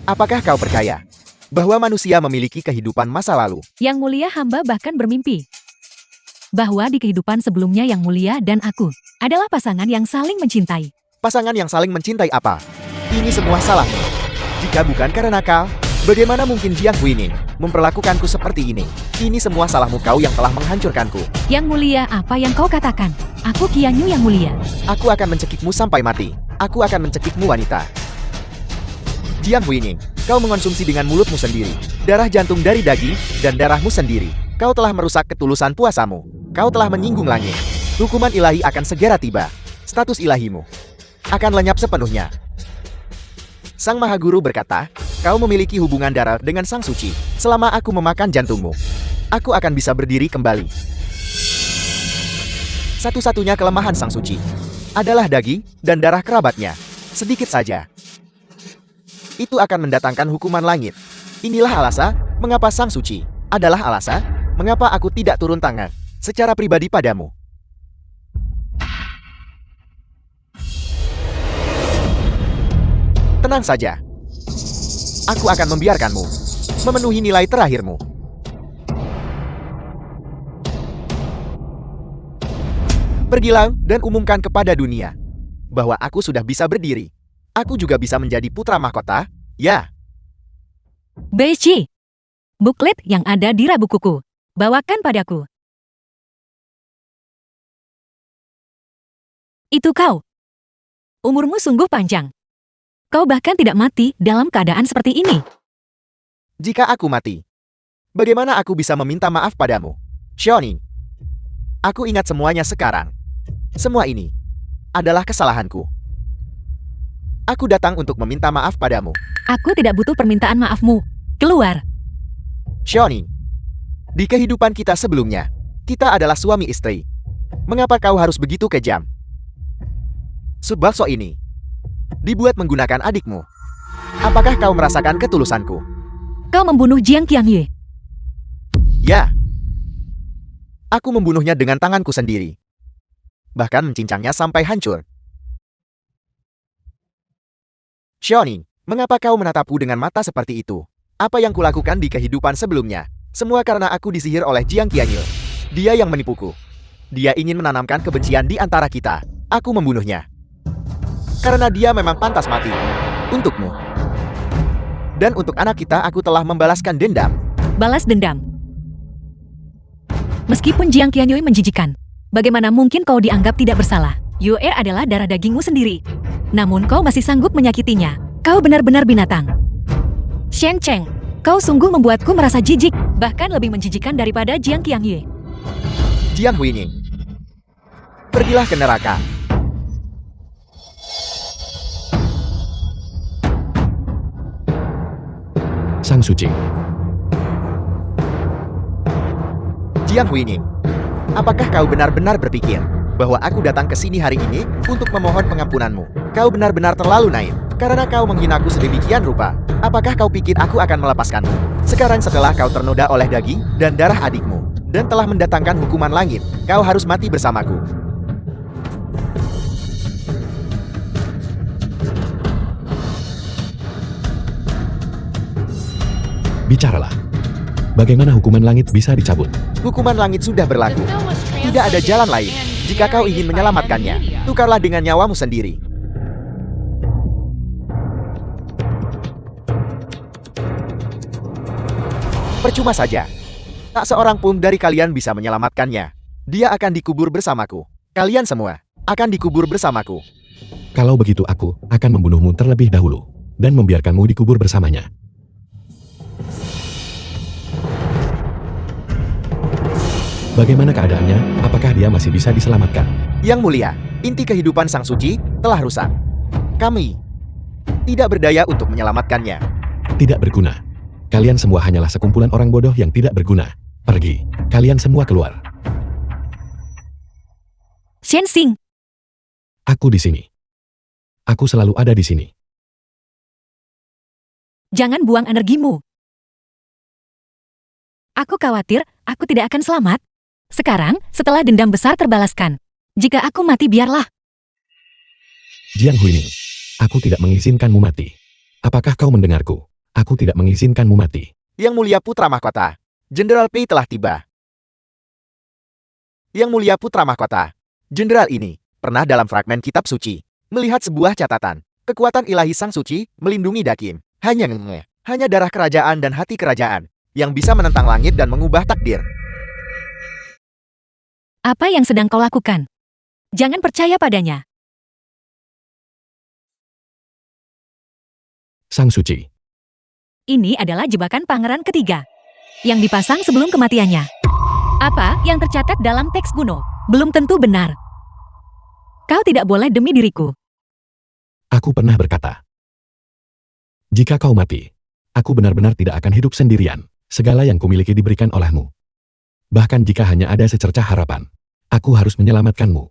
Apakah kau percaya bahwa manusia memiliki kehidupan masa lalu? Yang mulia, hamba bahkan bermimpi bahwa di kehidupan sebelumnya Yang Mulia dan aku adalah pasangan yang saling mencintai. Pasangan yang saling mencintai apa? Ini semua salahmu. Jika bukan karena kau, bagaimana mungkin Jiang Huining memperlakukanku seperti ini? Ini semua salahmu, kau yang telah menghancurkanku. Yang Mulia, apa yang kau katakan? Aku Qianyu Yang Mulia. Aku akan mencekikmu sampai mati. Aku akan mencekikmu, wanita. Jiang Huining, kau mengonsumsi dengan mulutmu sendiri darah jantung dari daging dan darahmu sendiri. Kau telah merusak ketulusan puasamu. Kau telah menyinggung langit. Hukuman ilahi akan segera tiba. Status ilahimu akan lenyap sepenuhnya. Sang Maha Guru berkata, kau memiliki hubungan darah dengan Sang Suci. Selama aku memakan jantungmu, aku akan bisa berdiri kembali. Satu-satunya kelemahan Sang Suci adalah daging dan darah kerabatnya. Sedikit saja. Itu akan mendatangkan hukuman langit. Inilah alasan mengapa Sang Suci adalah alasan mengapa aku tidak turun tangan secara pribadi padamu. Tenang saja. Aku akan membiarkanmu memenuhi nilai terakhirmu. Pergilah dan umumkan kepada dunia bahwa aku sudah bisa berdiri. Aku juga bisa menjadi putra mahkota, ya. Beichi, buklet yang ada di rabu kuku. Bawakan padaku. Itu kau. Umurmu sungguh panjang. Kau bahkan tidak mati dalam keadaan seperti ini. Jika aku mati, bagaimana aku bisa meminta maaf padamu? Xiaoning, aku ingat semuanya sekarang. Semua ini adalah kesalahanku. Aku datang untuk meminta maaf padamu. Aku tidak butuh permintaan maafmu. Keluar. Xiaoning, di kehidupan kita sebelumnya, kita adalah suami istri. Mengapa kau harus begitu kejam? Sup bakso ini dibuat menggunakan adikmu. Apakah kau merasakan ketulusanku? Kau membunuh Jiang Qiangye. Ya. Aku membunuhnya dengan tanganku sendiri. Bahkan mencincangnya sampai hancur. Xiaoning, mengapa kau menatapku dengan mata seperti itu? Apa yang kulakukan di kehidupan sebelumnya? Semua karena aku disihir oleh Jiang Qiangye. Dia yang menipuku. Dia ingin menanamkan kebencian di antara kita. Aku membunuhnya. Karena dia memang pantas mati. Untukmu. Dan untuk anak kita aku telah membalaskan dendam. Balas dendam. Meskipun Jiang Qiangye menjijikan, bagaimana mungkin kau dianggap tidak bersalah? Yue adalah darah dagingmu sendiri. Namun kau masih sanggup menyakitinya. Kau benar-benar binatang. Shen Cheng, kau sungguh membuatku merasa jijik, bahkan lebih menjijikan daripada Jiang Qiangye. Jiang Huining, pergilah ke neraka. Sang Suci. Jiang Huining, apakah kau benar-benar berpikir bahwa aku datang ke sini hari ini untuk memohon pengampunanmu? Kau benar-benar terlalu naif, karena kau menghinaku sedemikian rupa. Apakah kau pikir aku akan melepaskanmu? Sekarang setelah kau ternoda oleh daging dan darah adikmu, dan telah mendatangkan hukuman langit, kau harus mati bersamaku. Bicaralah. Bagaimana hukuman langit bisa dicabut? Hukuman langit sudah The berlaku. film was Tidak ada jalan lain. translated Jika kau and ingin narrated by menyelamatkannya, M-Media. tukarlah dengan nyawamu sendiri. Percuma saja. Tak seorang pun dari kalian bisa menyelamatkannya. Dia akan dikubur bersamaku. Kalian semua akan dikubur bersamaku. Kalau begitu aku akan membunuhmu terlebih dahulu dan membiarkanmu dikubur bersamanya. Bagaimana keadaannya? Apakah dia masih bisa diselamatkan? Yang mulia, inti kehidupan Sang Suci telah rusak. Kami tidak berdaya untuk menyelamatkannya. Tidak berguna. Kalian semua hanyalah sekumpulan orang bodoh yang tidak berguna. Pergi. Kalian semua keluar. Shen Xing, Aku di sini. Aku selalu ada di sini. jangan buang energimu. Aku khawatir aku tidak akan selamat. Sekarang, setelah dendam besar terbalaskan. Jika aku mati biarlah. Jiang Huining, aku tidak mengizinkanmu mati. Apakah kau mendengarku? Aku tidak mengizinkanmu mati. Yang mulia Putra Mahkota, Jenderal Pei telah tiba. Yang mulia Putra Mahkota, Jenderal ini pernah dalam fragmen kitab suci melihat sebuah catatan. Kekuatan ilahi Sang Suci melindungi Dakim. Hanya darah kerajaan dan hati kerajaan yang bisa menentang langit dan mengubah takdir. Apa yang sedang kau lakukan? Jangan percaya padanya. Sang Suci. Ini adalah jebakan pangeran ketiga yang dipasang sebelum kematiannya. Apa yang tercatat dalam teks kuno belum tentu benar. Kau tidak boleh demi diriku. Aku pernah berkata, jika kau mati, aku benar-benar tidak akan hidup sendirian. Segala yang kumiliki diberikan olehmu. Bahkan jika hanya ada secercah harapan, Aku harus menyelamatkanmu.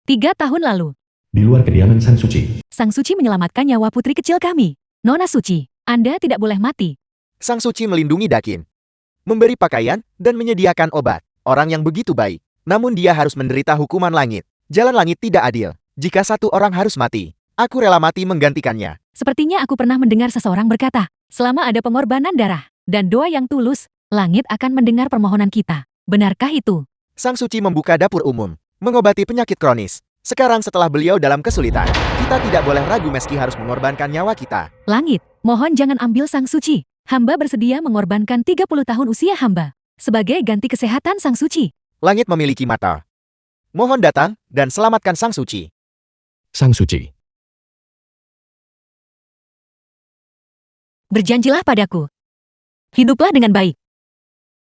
3 tahun lalu, Di luar kediaman Sang Suci, Sang Suci menyelamatkan nyawa putri kecil kami. Nona Suci, Anda tidak boleh mati. Sang Suci melindungi Dakin, memberi pakaian, dan menyediakan obat. Orang yang begitu baik. Namun dia harus menderita hukuman langit. Jalan langit tidak adil. Jika satu orang harus mati, aku rela mati menggantikannya. Sepertinya aku pernah mendengar seseorang berkata, selama ada pengorbanan darah dan doa yang tulus, langit akan mendengar permohonan kita. Benarkah itu? Sang Suci membuka dapur umum, mengobati penyakit kronis. Sekarang setelah beliau dalam kesulitan, kita tidak boleh ragu meski harus mengorbankan nyawa kita. Langit, mohon jangan ambil Sang Suci. Hamba bersedia mengorbankan 30 tahun usia hamba sebagai ganti kesehatan Sang Suci. Langit memiliki mata. Mohon datang dan selamatkan Sang Suci. Sang Suci. Berjanjilah padaku. Hiduplah dengan baik.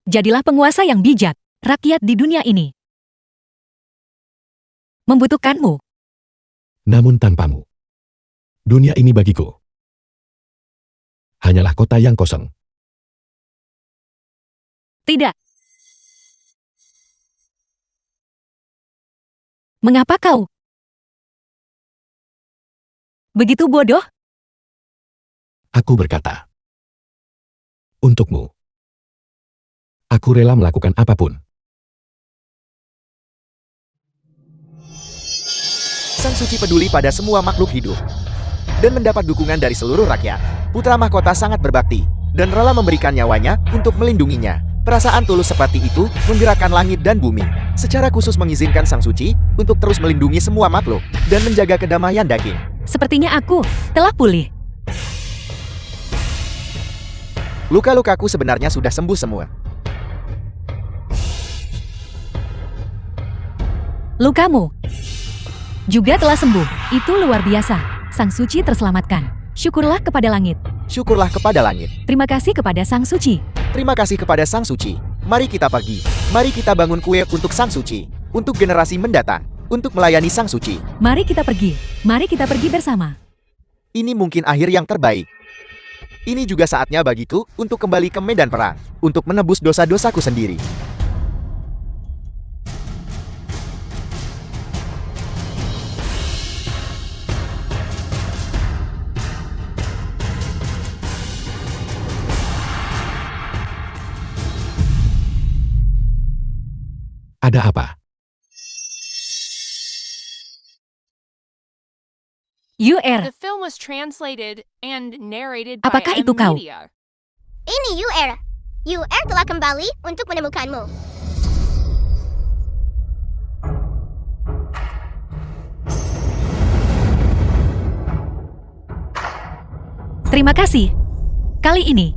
Jadilah penguasa yang bijak. Rakyat di dunia ini membutuhkanmu. Namun tanpamu, dunia ini bagiku hanyalah kota yang kosong. Tidak. Mengapa kau begitu bodoh? Aku berkata, untukmu, aku rela melakukan apapun. Sang Suci peduli pada semua makhluk hidup dan mendapat dukungan dari seluruh rakyat. Putra mahkota sangat berbakti dan rela memberikan nyawanya untuk melindunginya. Perasaan tulus seperti itu menggerakkan langit dan bumi. Secara khusus mengizinkan Sang Suci untuk terus melindungi semua makhluk dan menjaga kedamaian Dakin. Sepertinya aku telah pulih. Luka-lukaku sebenarnya sudah sembuh semua. Lukamu juga telah sembuh. Itu luar biasa. Sang Suci terselamatkan. Syukurlah kepada langit. Syukurlah kepada langit. Terima kasih kepada Sang Suci. Terima kasih kepada Sang Suci. Mari kita pergi. Mari kita bangun kue untuk Sang Suci. Untuk generasi mendatang. Untuk melayani Sang Suci. Mari kita pergi. Mari kita pergi bersama. Ini mungkin akhir yang terbaik. Ini juga saatnya bagiku untuk kembali ke medan perang. Untuk menebus dosa-dosaku sendiri. Ada apa? UR, The film was translated and narrated by Apakah M itu kau? Media. Ini UR. UR telah kembali untuk menemukanmu. terima kasih. Kali ini,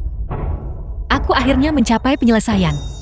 aku akhirnya mencapai penyelesaian.